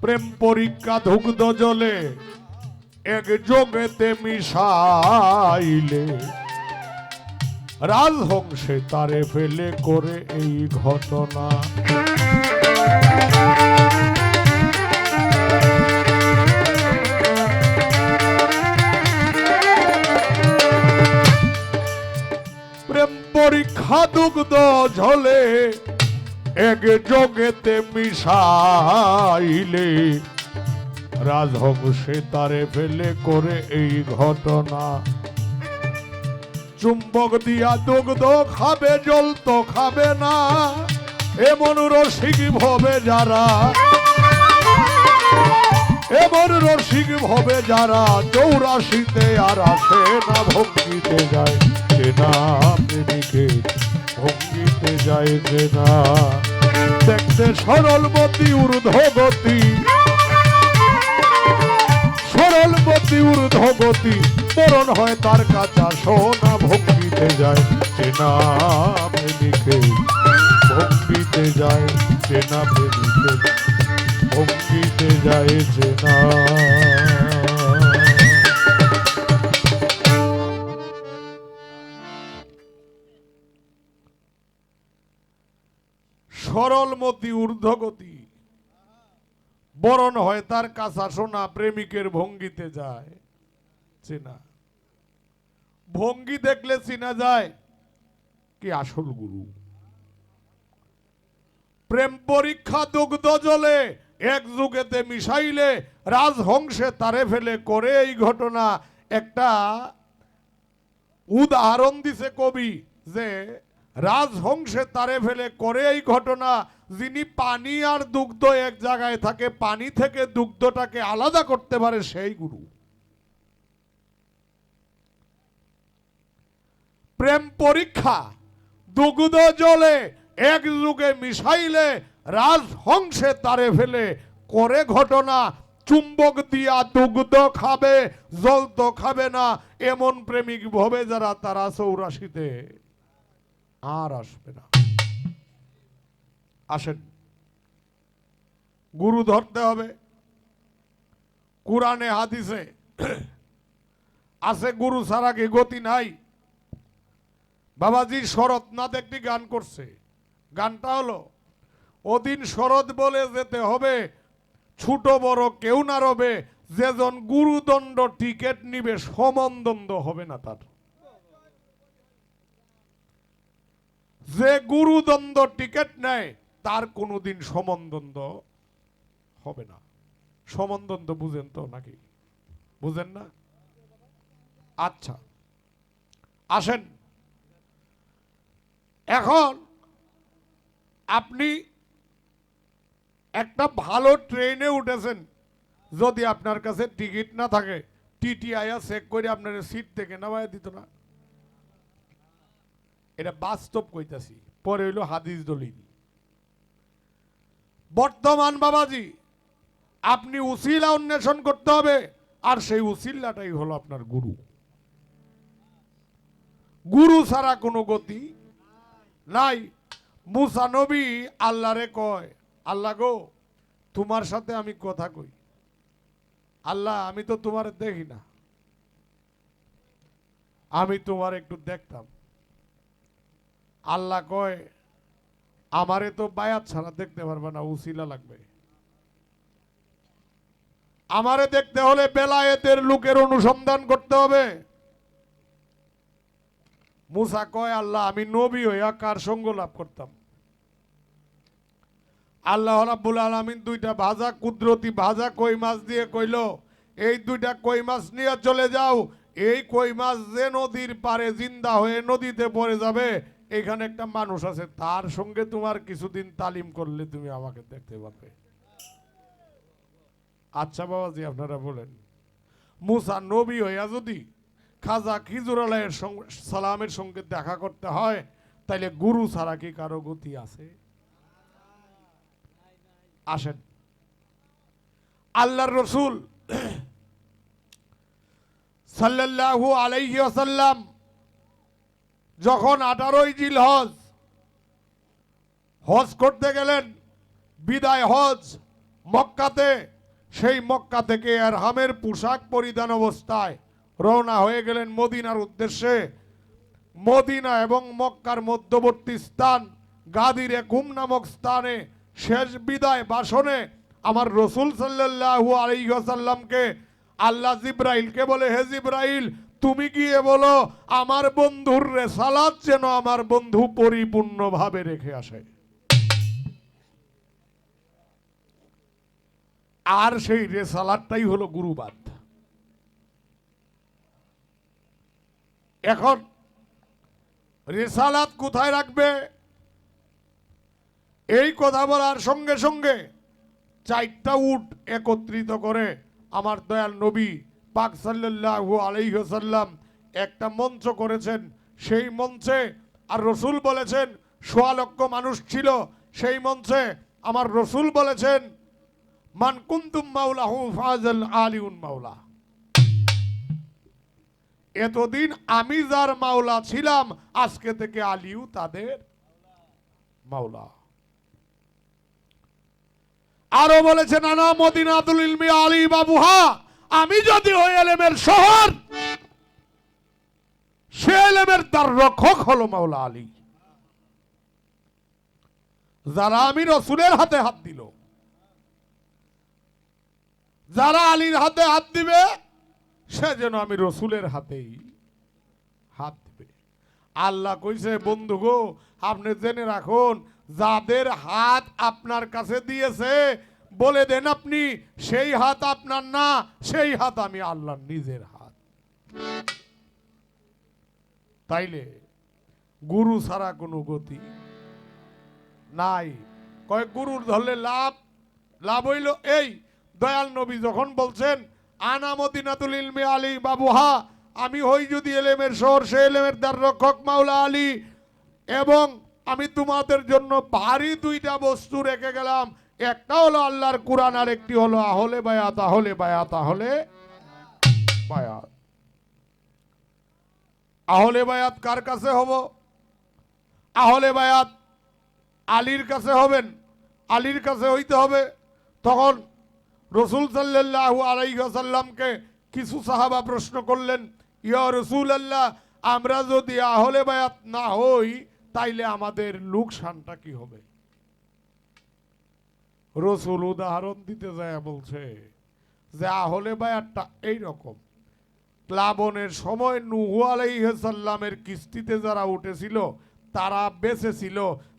S5: প্রেম পরীক্ষা দুগ্ধ জলে এক যোগেতে মিশাইলে রাজহংসে তারে ফেলে করে এই ঘটনা প্রেম পরীক্ষা দুগ্ধ ঝলে এক যোগেতে মিশাইলে রাজহংসে তারে ফেলে করে এই ঘটনা চুম্বক দিয়া দুগ্ধ খাবে জল তো খাবে না এমন রসিক ভবে যারা এমন রসিক ভবে যারা 84তে আর আসে না ভঙ্গিতে যায় চেনা প্রেমিকে ভঙ্গিতে যায় চেনা দেখতে সরলমতি ঊর্ধ্বগতি সরলমতি ঊর্ধ্বগতি মরণ হয় তার কাছে সোনা ভঙ্গিতে যায় চেনা প্রেমিকে ভঙ্গিতে যায় চেনা প্রেমিকে ভঙ্গিতে যায় চেনা সরলমতি ঊর্ধ্বগতি বরণ হয় তার কাছা সোনা প্রেমিকের ভঙ্গিতে যায় চেনা ভঙ্গি দেখলে চিনা যায় কি আসল গুরু প্রেম পরীক্ষা দুগ্ধ জলে এক যুগেতে মিশাইলে রাজহংসে তারে ফেলে করে এই ঘটনা একটা উদাহরণ দিছে কবি যে রাজহংসে তারে ফেলে করে এই ঘটনা যিনি পানি আর দুগ্ধ এক জায়গায় থাকে পানি থেকে দুগ্ধটাকে আলাদা করতে পারে সেই গুরু প্রেম পরীক্ষা দুগ্ধ জলে এক যুগে মিশাইলে রাজহংসে তারে ফেলে করে ঘটনা চুম্বক দিয়া দুগ্ধ খাবে, জল তো খাবে না, এমন প্রেমিক হবে যারা, তারা 84-তে আর আসবে না। আসেন, গুরু ধরতে হবে। কুরআনে হাদিসে আছে গুরু ছাড়া কি গতি নাই। বাবাজি শরৎনাথ একটি গান করছে, গানটা হলো ওদিন শরৎ বলে যেতে হবে, ছোট বড় কেউ না রবে, যেজন গুরুদণ্ড টিকেট নিবে সমন্দন্দ হবে না তার। যে গুরুদণ্ড টিকেট নেয় তার কোনোদিন সমন্দন্দ হবে না। সমন্দন্দ বুঝেন তো নাকি? বুঝেন না? আচ্ছা আসেন, এখন আপনি একটা ভালো ট্রেনে উঠেছেন, যদি আপনার কাছে টিকিট না থাকে টিটি আয়া চেক করে আপনার সিট থেকে নামায় দিত না? এটা বাস্তব কইতাছি, পরে হইল হাদিস দলিল। বর্তমান বাবাজি আপনি উসিলা অন্বেষণ করতে হবে, আর সেই উসিলাটাই হলো আপনার গুরু। গুরু ছাড়া কোনো গতি নাই। মুসা নবী আল্লাহরে কয়, আল্লাহ গো তোমার সাথে আমি কথা কই, আল্লাহ আমি তো তোমার দেখি না, আমি তোমার একটু দেখতাম। আল্লাহ কয় আমারে তো বায়াত ছাড়া দেখতে পারবে না, উসিলা লাগবে। আমারে দেখতে হলে বেলায়েতের লোকের অনুসন্ধান করতে হবে। মুসা কয় আল্লাহ আমি নবী হইয়া কার সঙ্গ লাভ করতাম? আল্লাহ রাব্বুল আলামিন দুইটা ভাজা কুদরতি ভাজা কই মাছ দিয়ে কইল, এই দুইটা কই মাছ নিয়ে চলে যাও, এই কই মাছ যে নদীর পারে জিন্দা হয়ে নদীতে পড়ে যাবে, এখানে একটা মানুষ আছে, তার সঙ্গে তোমার কিছুদিন তালিম করলে তুমি আমাকে দেখতে পাবে। আচ্ছা বাবাজি আপনারা বলেন, মুসা নবী হইয়া যদি খাজা খিজুর আলাইয়ের সালামের সঙ্গে দেখা করতে হয়, তাইলে গুরু ছাড়া কি কারো গতি আছে? আসেন, আল্লাহর রসুল সাল্লাল্লাহু আলাইহি ওয়াসাল্লাম যখন 18 জিলহজ হজ করতে গেলেন, বিদায় হজ মক্কাতে, সেই মক্কা থেকে ইহরামের পোশাক পরিধান অবস্থায় রওনা হয়ে গেলেন মদিনার উদ্দেশ্যে। মদিনা এবং মক্কার মধ্যবর্তী স্থান গাদিরে কুম নামক স্থানে শেষ বিদায় ভাষণে আমার রসুল সাল্লাল্লাহু আলাইহি ওয়াসাল্লামকে আল্লাহ জিব্রাইলকে বলে, হে জিব্রাইল তুমি গিয়ে বলো আমার বন্ধুর রেসালাত যেন আমার বন্ধু পরিপূর্ণভাবে রেখে আসে। আর সেই রেসালাতটাই হলো গুরুবাদ। এখন রেসালাত কোথায় রাখবে? এই কথা বলার সঙ্গে সঙ্গে 4টা উট একত্রিত করে আমার দয়াল নবী পাক সাল্লাল্লাহু আলাইহি ওয়াসাল্লাম একটা মঞ্চ করেছেন। সেই মঞ্চে আর রসুল বলেছেন 1.25 লক্ষ মানুষ ছিল। সেই মঞ্চে আমার রসুল বলেছেন মান কুনতুম মাওলাহু ফাজাল আলিউন মাওলা, এতদিন আমি যার মাওলা ছিলাম আজকে থেকে আলিউ তাদের মাওলা। আরো বলেছেন আনা মদিনাতুল ইলমি আলী বাবুহা, আমি যদি হই এলেমের শহর, সে এলেমের দ্বার রক্ষক হলো মাওলা আলী। যারা আমি রসুলের হাতে হাত দিল, যারা আলীর হাতে হাত দিবে সে যেন আমি রসুলের হাতেই হাত দিবে। আল্লাহ কইছে বন্ধু গো আপনি জেনে রাখুন, যাদের হাত আপনার কাছে দিয়েছে বলে দেন আপনি সেই হাত আপনার না, সেই হাত আমি আল্লাহর নিজের হাত। তাইলে গুরু ছাড়া কোনো গতি নাই। কয় গুরুর ধরলে লাভ, লাভ হইল এই দয়াল নবী যখন বলছেন আনা মদিনাতুল ইলমি আলী বাবুহা, আমি হই যদি এলেমের শহর, সে এলেমের দ্বার রক্ষক মাওলা আলী, এবং আমি তোমাদের জন্য ভারী 2টা বস্তু রেখে গেলাম, একটা হলো আল্লাহর কোরআন, আর একটি হলো আহলে বায়াত। আহলে বায়াত, আহলে বায়াত। আহলে বায়াত কার কাছে হব? আহলে বায়াত আলীর কাছে হবেন, আলীর কাছে হইতে হবে। তখন রসুল সাল্লাল্লাহু আলাইহি ওয়াসাল্লামকে কিছু সাহাবা প্রশ্ন করলেন, ইয়া রাসূলুল্লাহ, আমরা যদি আহলে বায়াত না হই তাইলে আমাদের লোকসানটা কি হবে? রসুল উদাহরণ দিতে যায় বলছে যে আহলে বায়াতটা এইরকম, প্লাবনের সময় নূহ আলাইহিস সালামের কিস্তিতে যারা উঠেছিল তারা বেঁচে ছিল,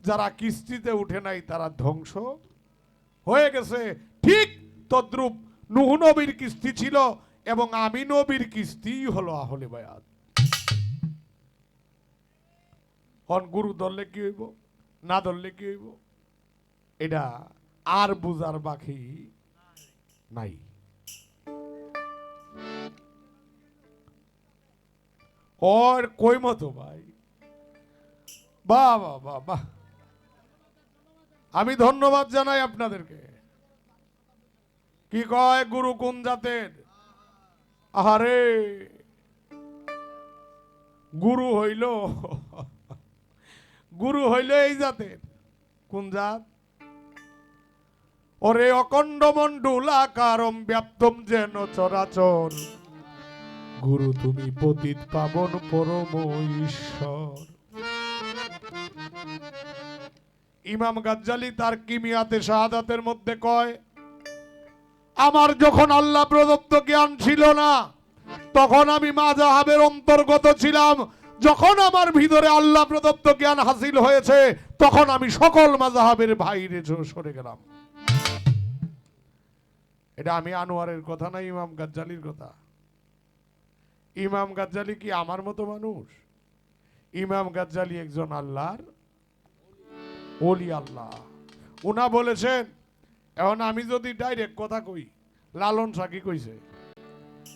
S5: যারা কিস্তিতে উঠে নাই তারা ধ্বংস হয়ে গেছে। ঠিক তদ্রূপ নূহ নবীর কিস্তি ছিল এবং আমি নবীর কিস্তি হলো আহলে বায়াত। হন গুরু ধরলে কি হইব, না ধরলে কি হইব, এটা আর বুঝার বাকি নাই। ওর কই মতো ভাই, বাহ বাহ বাহ বাহ, আমি ধন্যবাদ জানাই আপনাদেরকে। কি কয় গুরু কোন জাতের? আহারে গুরু হইল, গুরু হইল এই জাতের। কোন জাত? ওরে অখণ্ড মণ্ডলাকারম ব্যাপ্তম যেন চরাচর, গুরু তুমি পতিত পাবন পরম ঈশ্বর। ইমাম গাজ্জালি তার কিমিয়াতে শাহাদাতের মধ্যে কয়, আমার যখন আল্লাহ প্রদত্ত জ্ঞান ছিল না তখন আমি মাযহাবের অন্তর্গত ছিলাম, যখন আমার ভিতরে আল্লাহ প্রদত্ত জ্ঞান হাসিল হয়েছে তখন আমি সকল মাযহাবের বাইরে সরে গেলাম। এটা আমি আনোয়ারের কথা না, ইমাম গাজ্জালির কথা। ইমাম গাজ্জালি কি আমার মতো মানুষ? ইমাম গাজ্জালি একজন আল্লাহর ওলি, আল্লাহ। উনা বলেছেন, এখন আমি যদি ডাইরেক্ট কথা কই, লালন শাহ কি কইছে,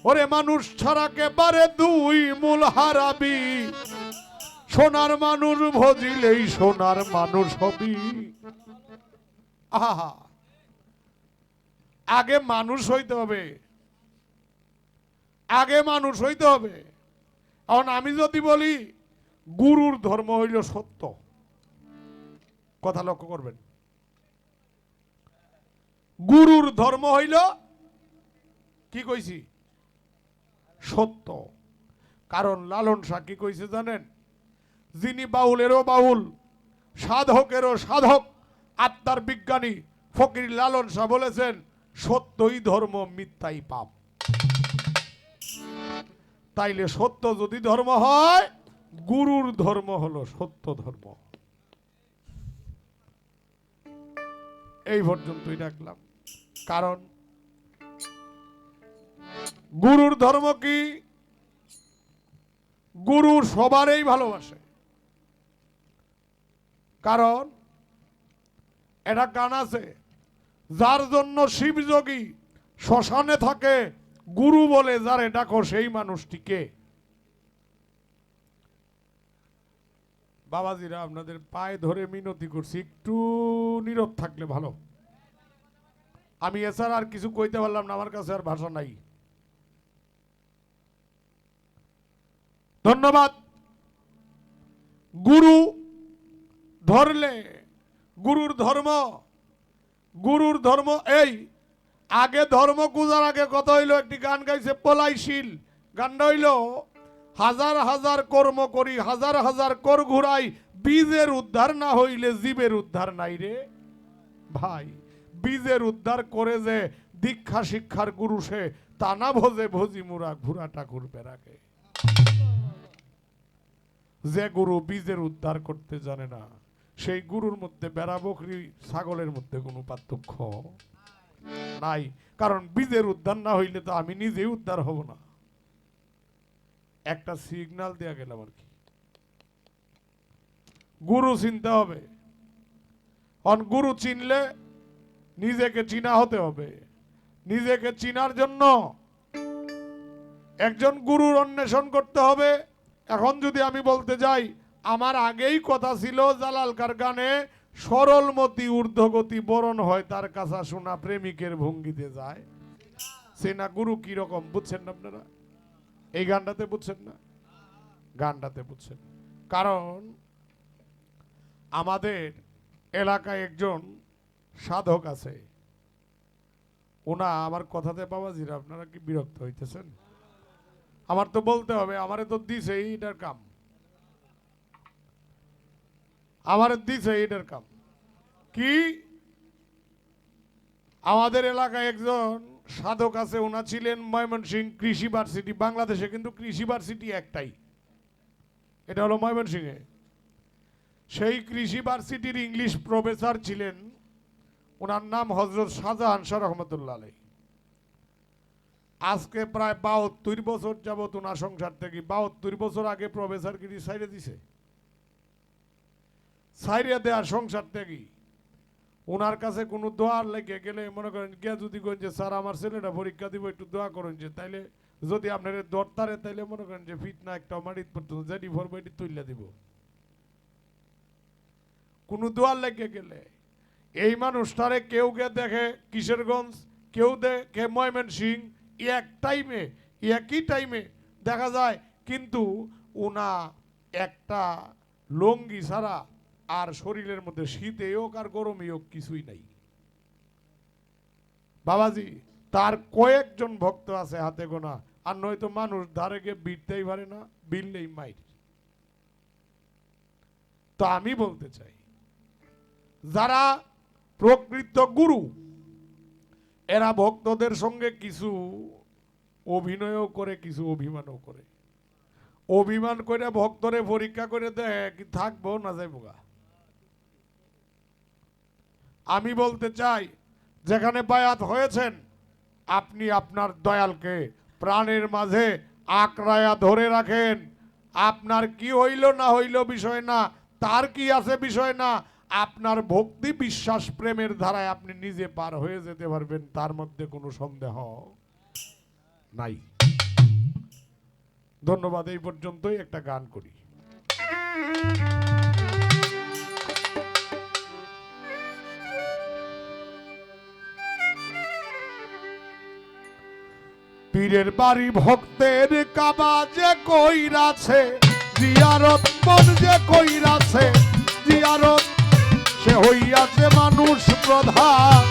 S5: ওরে মানুষ ছাড়া কেবারে দুই মূল হারাবি, সোনার মানুষ ভজিলেই সোনার মানুষ হবি। আহা, আগে মানুষ হইতে হবে, আগে মানুষ হইতে হবে। এখন আমি যদি বলি গুরুর ধর্ম হইল সত্য, কথা লক্ষ্য করবেন, গুরুর ধর্ম হইল কি কইছি? সত্য। কারণ লালন শাহ কি কইছে জানেন? যিনি বাউলেরও বাউল, সাধকেরও সাধক, আত্মার বিজ্ঞানী ফকির লালন শাহ বলেছেন, সত্যই ধর্ম, মিথ্যাই পাপ। তাইলে সত্য যদি ধর্ম হয়, গুরুর ধর্ম হলো সত্য ধর্ম। এই পর্যন্তই রাখলাম। কারণ গুরুর ধর্ম কি? গুরু সবারই ভালোবাসে। কারণ এটা গান আছে, যার জন্য শিবযোগী শ্মশানে থাকে, গুরু বলে যারে ডাকো সেই মানুষটিকে। বাবাজিরা, আপনাদের পায়ে ধরে মিনতি করছি, একটু নীরব থাকলে ভালো। আমি এছাড়া আর কিছু কইতে পারলাম না, আমার কাছে আর ভাষা নাই। ধন্যবাদ। গুরু ধরলে, গুরুর ধর্ম, গুরুর ধর্ম এই। আগে ধর্ম পূজার আগে কথা হইল, একটি গান গাইছে পলাইশীল। গানটা হইল, হাজার হাজার কর্ম করি, হাজার হাজার কর ঘুরাই, বীজের উদ্ধার না হইলে জীবের উদ্ধার নাই রে ভাই। বীজের উদ্ধার করে যে দীক্ষা শিক্ষার গুরু সে, তা না ভোজে ভোজি মুরা ঘুরাটা ঘুরবে রাখে। যে গুরু বীজের উদ্ধার করতে জানে না, সেই গুরুর মধ্যে বেড়া বকরি ছাগলের মধ্যে কোনো পার্থক্য নাই। কারণ বীজের উদ্ধার না হইলে তো আমি নিজেই উদ্ধার হব না। একটা সিগন্যাল দেয়া গেলাম আর কি। গুরু চিনতে হবে। গুরু চিনলে নিজেকে চিনা হতে হবে। নিজেকে চিনার জন্য একজন গুরুর অন্বেষণ করতে হবে। এখন যদি আমি বলতে যাই, আমার আগেই কথা ছিল জালালকার গানে, সরলমতি ঊর্ধ্বগতি বরণ হয় তার কাছা শোনা প্রেমিকের ভঙ্গিতে যায়। সে না গুরু কি রকম বুঝছেন না আপনারা? এই গানটাতে বুঝছেন না? গানটাতে বুঝছেন। কারণ আমাদের এলাকায় একজন সাধক আছে, ওনা আমার কথাতে বাবাজিরা আপনারা কি বিরক্ত হইতেছেন? আমার তো বলতে হবে, আমারে তো দিছে এইটার কাম, আমারে দিছে এইটার কাম কি। আমাদের এলাকায় একজন সাধক আছে, ওনা ছিলেন ময়মনসিংহ কৃষি ভার্সিটি। বাংলাদেশে কিন্তু কৃষি ভার্সিটি একটাই, এটা হলো ময়মনসিংহে। সেই কৃষি ভার্সিটির ইংলিশ প্রফেসর ছিলেন, ওনার নাম হযরত শাহজাহান শাহ রহমতুল্লাহ আলাইহি। আজকে প্রায় 72 বছর যাবত ওনার সংসার থেকে, 72 বছর আগে প্রফেসরগিরি ছাইড়ে দিছে। ছাইড়ে দেওয়ার সংসার থেকে ওনার কাছে কোনো দোয়ার লেগে গেলে মনে করেন গিয়া যদি করেন যে স্যার আমার ছেলেটা পরীক্ষা দিব একটু দোয়া করেন, যে তাইলে যদি আপনার দরতারে তাইলে মনে করেন যে ফিটনা একটা মাটিত পর্যন্ত যেটি ভরবো এটি তুইলা দিব। কোনো দোয়ার লেগে গেলে এই মানুষটারে কেউ কে দেখে কিশোরগঞ্জ, কেউ দেখে ময়মনসিংহ, একই টাইমে দেখা যায়, কিন্তু ওনা একটা লঙ্গি ছাড়া আর শরীরের মধ্যে শীতে হোক আর গরমে হোক কিছুই নাই। বাবাজি তার কয়েকজন ভক্ত আছে হাতে গোনা, আর নয়তো মানুষ ধারে গিয়ে বিটতেই পারে না, বিললেই মাইর। তো আমি বলতে চাই, যারা প্রকৃত গুরু এরা ভক্তদের সঙ্গে কিছু অভিনয়ও করে, কিছু অভিমানও করে। অভিমান করে ভক্তরে পরীক্ষা করে দেয় কি থাকবো না যাইবো গা। আমি বলতে চাই, যেখানে বায়াত হয়েছেন আপনি আপনার দয়ালকে প্রাণের মাঝে আঁকড়ায়া ধরে রাখেন। আপনার কি হইল না হইল বিষয় না, তার কি আছে বিষয় না, আপনার ভক্তি বিশ্বাস প্রেমের ধারায় আপনি নিজে পার হয়ে যেতে পারবেন, তার মধ্যে কোনো সন্দেহ নাই। ধন্যবাদ। এই পর্যন্তই, একটা গান করি। পীরের বাড়ি ভক্তের কাবা যে কইরাছে, জিয়ারত মন যে কইরাছে জিয়ারত, সে হইয়াছে মানুষ প্রধান,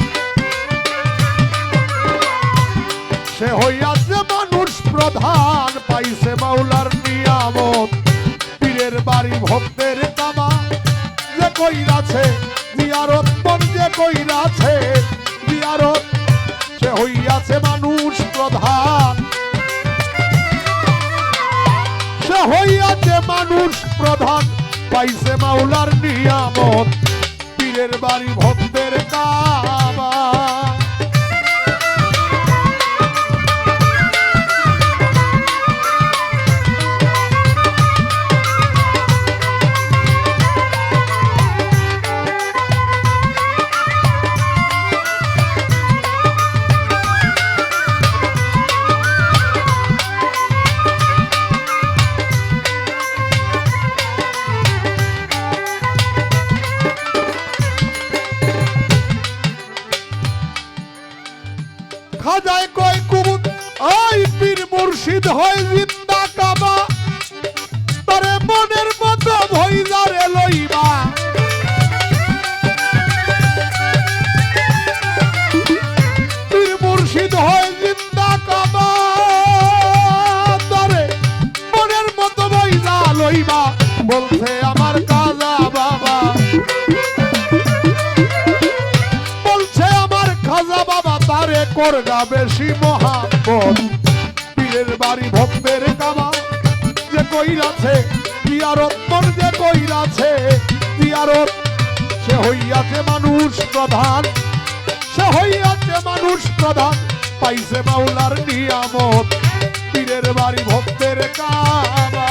S5: সে হইয়াছে মানুষ প্রধান, পাইছে মাওলার নিয়ামত। পীরের বাড়ি ভক্তের কাবা যে কইরাছে, জিয়ারত মন যে কইরাছে জিয়ারত, সে হইয়াছে মানুষ প্রধান, সে হইয়াছে মানুষ প্রধান, পাইছে মাওলার নিয়ামত। পীরের বাড়ি ভক্তের কাবা। খাজায় কয় কুবুত ওই পীর মুর্শিদ হয় জিন্দা কাবা, তরে মনের মতো ভইজারে লইবা। পীর মুর্শিদ হয় জিন্দা কাবা, তরে মনের মতো ভইজা লইবা, বলছে আমার কাজা বাবা, বলছে আমার খাজা বাবা, তারে করগা বেশি মহাব্বত। পীরের বাড়ি ভক্তের কাবা যে কইরাছে জিয়ারত মন যে কইরাছে জিয়ারত, সে হইয়াছে মানুষ প্রধান, সে হইয়াছে মানুষ প্রধান, পাইছে মাওলার নিয়ামত। পীরের বাড়ি ভক্তের কাবা।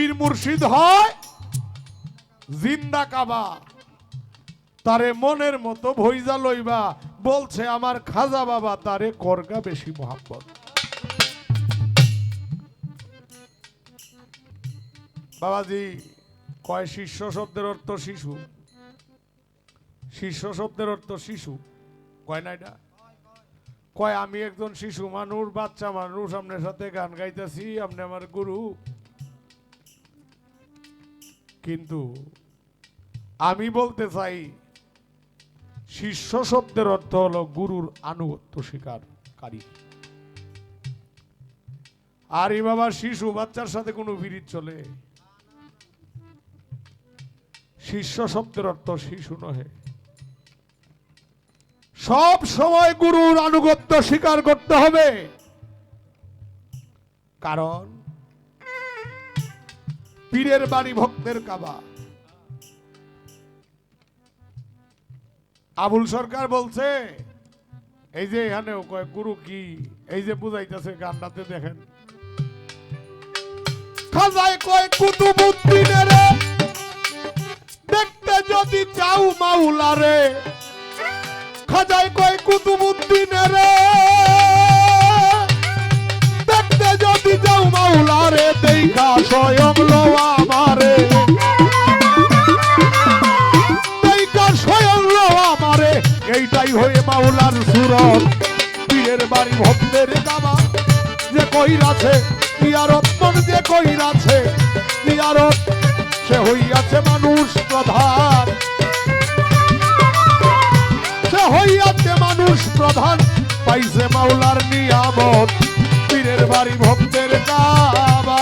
S5: পীর মুর্শিদ হয় জিন্দা কাবা, তারে মনের মতো ভইজা লইবা, বলছে আমার খাজা বাবা তারে করগা বেশি মোহাম্মত। বাবাজি কয় শিষ্য শব্দের অর্থ শিশু, শিষ্য শব্দের অর্থ শিশু কয় না এটা? কয় আমি একজন শিশু মানুষ, বাচ্চা মানুষ, আপনার সাথে গান গাইতেছি, আপনি আমার গুরু। কিন্তু আমি বলতে চাই শিষ্য শব্দের অর্থ হলো গুরুর আনুগত্য স্বীকারকারী। আর এই বাবা শিশু বাচ্চার সাথে কোনো বিরিদ চলে? শিষ্য শব্দের অর্থ শিশু নহে। সব সময় গুরুর আনুগত্য স্বীকার করতে হবে, কারণ পীরের বাড়ি ভক্তের কাবা। আবুল সরকার বলছে, এই যে এখানে কয় গুরু কি, এই যে বুঝাইতেছে গানটাতে দেখেন, খাজায় কয় কুতুবউদ্দিনের দেখতে যদি চাও মাওলারে, খাজায় কয় কুতুবউদ্দিনের দেখতে যদি যাও মাওলারে, দেখা স্বয়ং লো আমারে, দেখা স্বয়ং লো আমারে, এইটাই হয়ে মাওলার সুরত। পীরের বাড়ি ভক্তের কাবা, যে কইরাছে জিয়ারত, মন যে কইরাছে জিয়ারত, সে হইয়াছে মানুষ প্রধান, সে হইয়াছে মানুষ প্রধান, পাইছে মাওলার নিয়ামত। পীরের বাড়ি ভক্তের কাবা।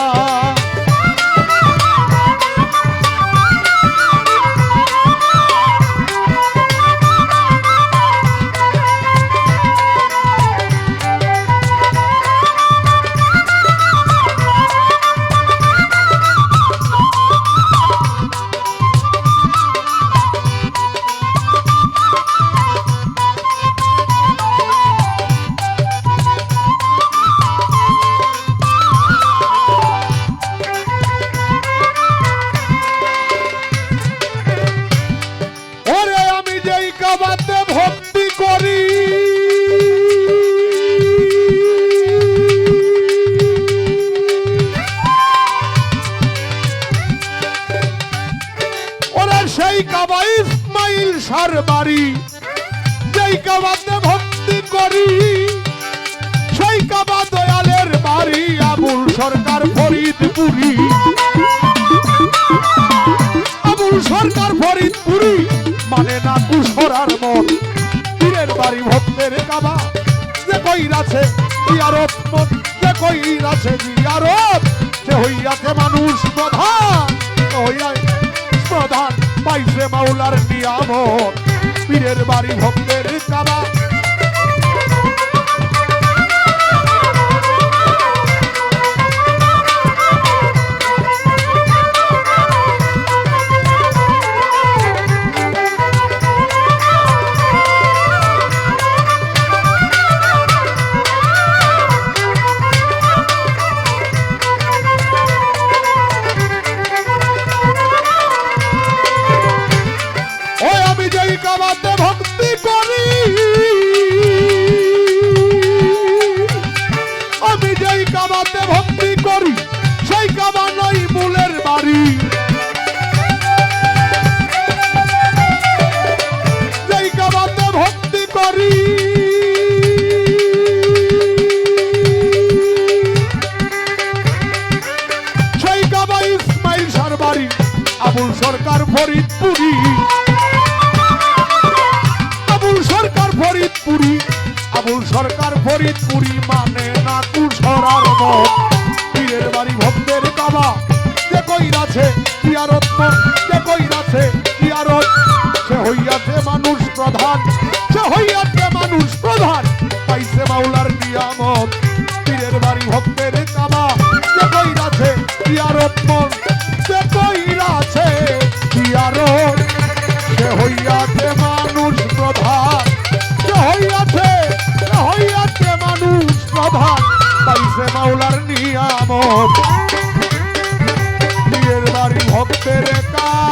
S5: ভক্তি করি ওরা সেই কাবা ইসমাইল সার বাড়ি, যেই কাবাতে ভক্তি করি সেই কাবা দয়ালের বাড়ি। আবুল সরকার ফরিদপুরি, আবুল সরকার ফরিদপুরি, মানে না কুশরার মন। পীরের বাড়ি ভক্তের কাবা, যে কইরাছে জিয়ারত, মন যে কইরাছে জিয়ারত, সে হইয়াছে মানুষ প্রধান, হইয়াছে প্রধান, পাইছে মাওলার নিয়ামত। পীরের বাড়ি ভক্তের কাবা। ভক্তি করি আমি, যেই কাবাতে ভক্তি করি সেই কাবা নয় মূলের বাড়ি, যেই কাবাতে ভক্তি করি সেই কাবা ইসমাইল সার বাড়ি। আবুল সরকার ফরিদপুরি, ফরিদপুরি, আবুল সরকার ফরিদপুরি, মানে না কুশরার মত। পীরের বাড়ি ভক্তের কাবা, যে কইরাছে জিয়ারত, মন যে কইরাছে জিয়ারত, সে হইয়াছে মানুষ প্রধান, সে হইয়াছে মানুষ প্রধান, পাইছে মাওলার নিয়ামত। পীরের বাড়ি ভক্তের কাবা, যে কইরাছে জিয়ারত, মন যে কইরাছে জিয়ারত, সে হইয়াছে মানুষ প্রধান, হইয়াছে মানুষ প্রধান, পাইছে মাওলার নিয়ামত। পাপের কাজ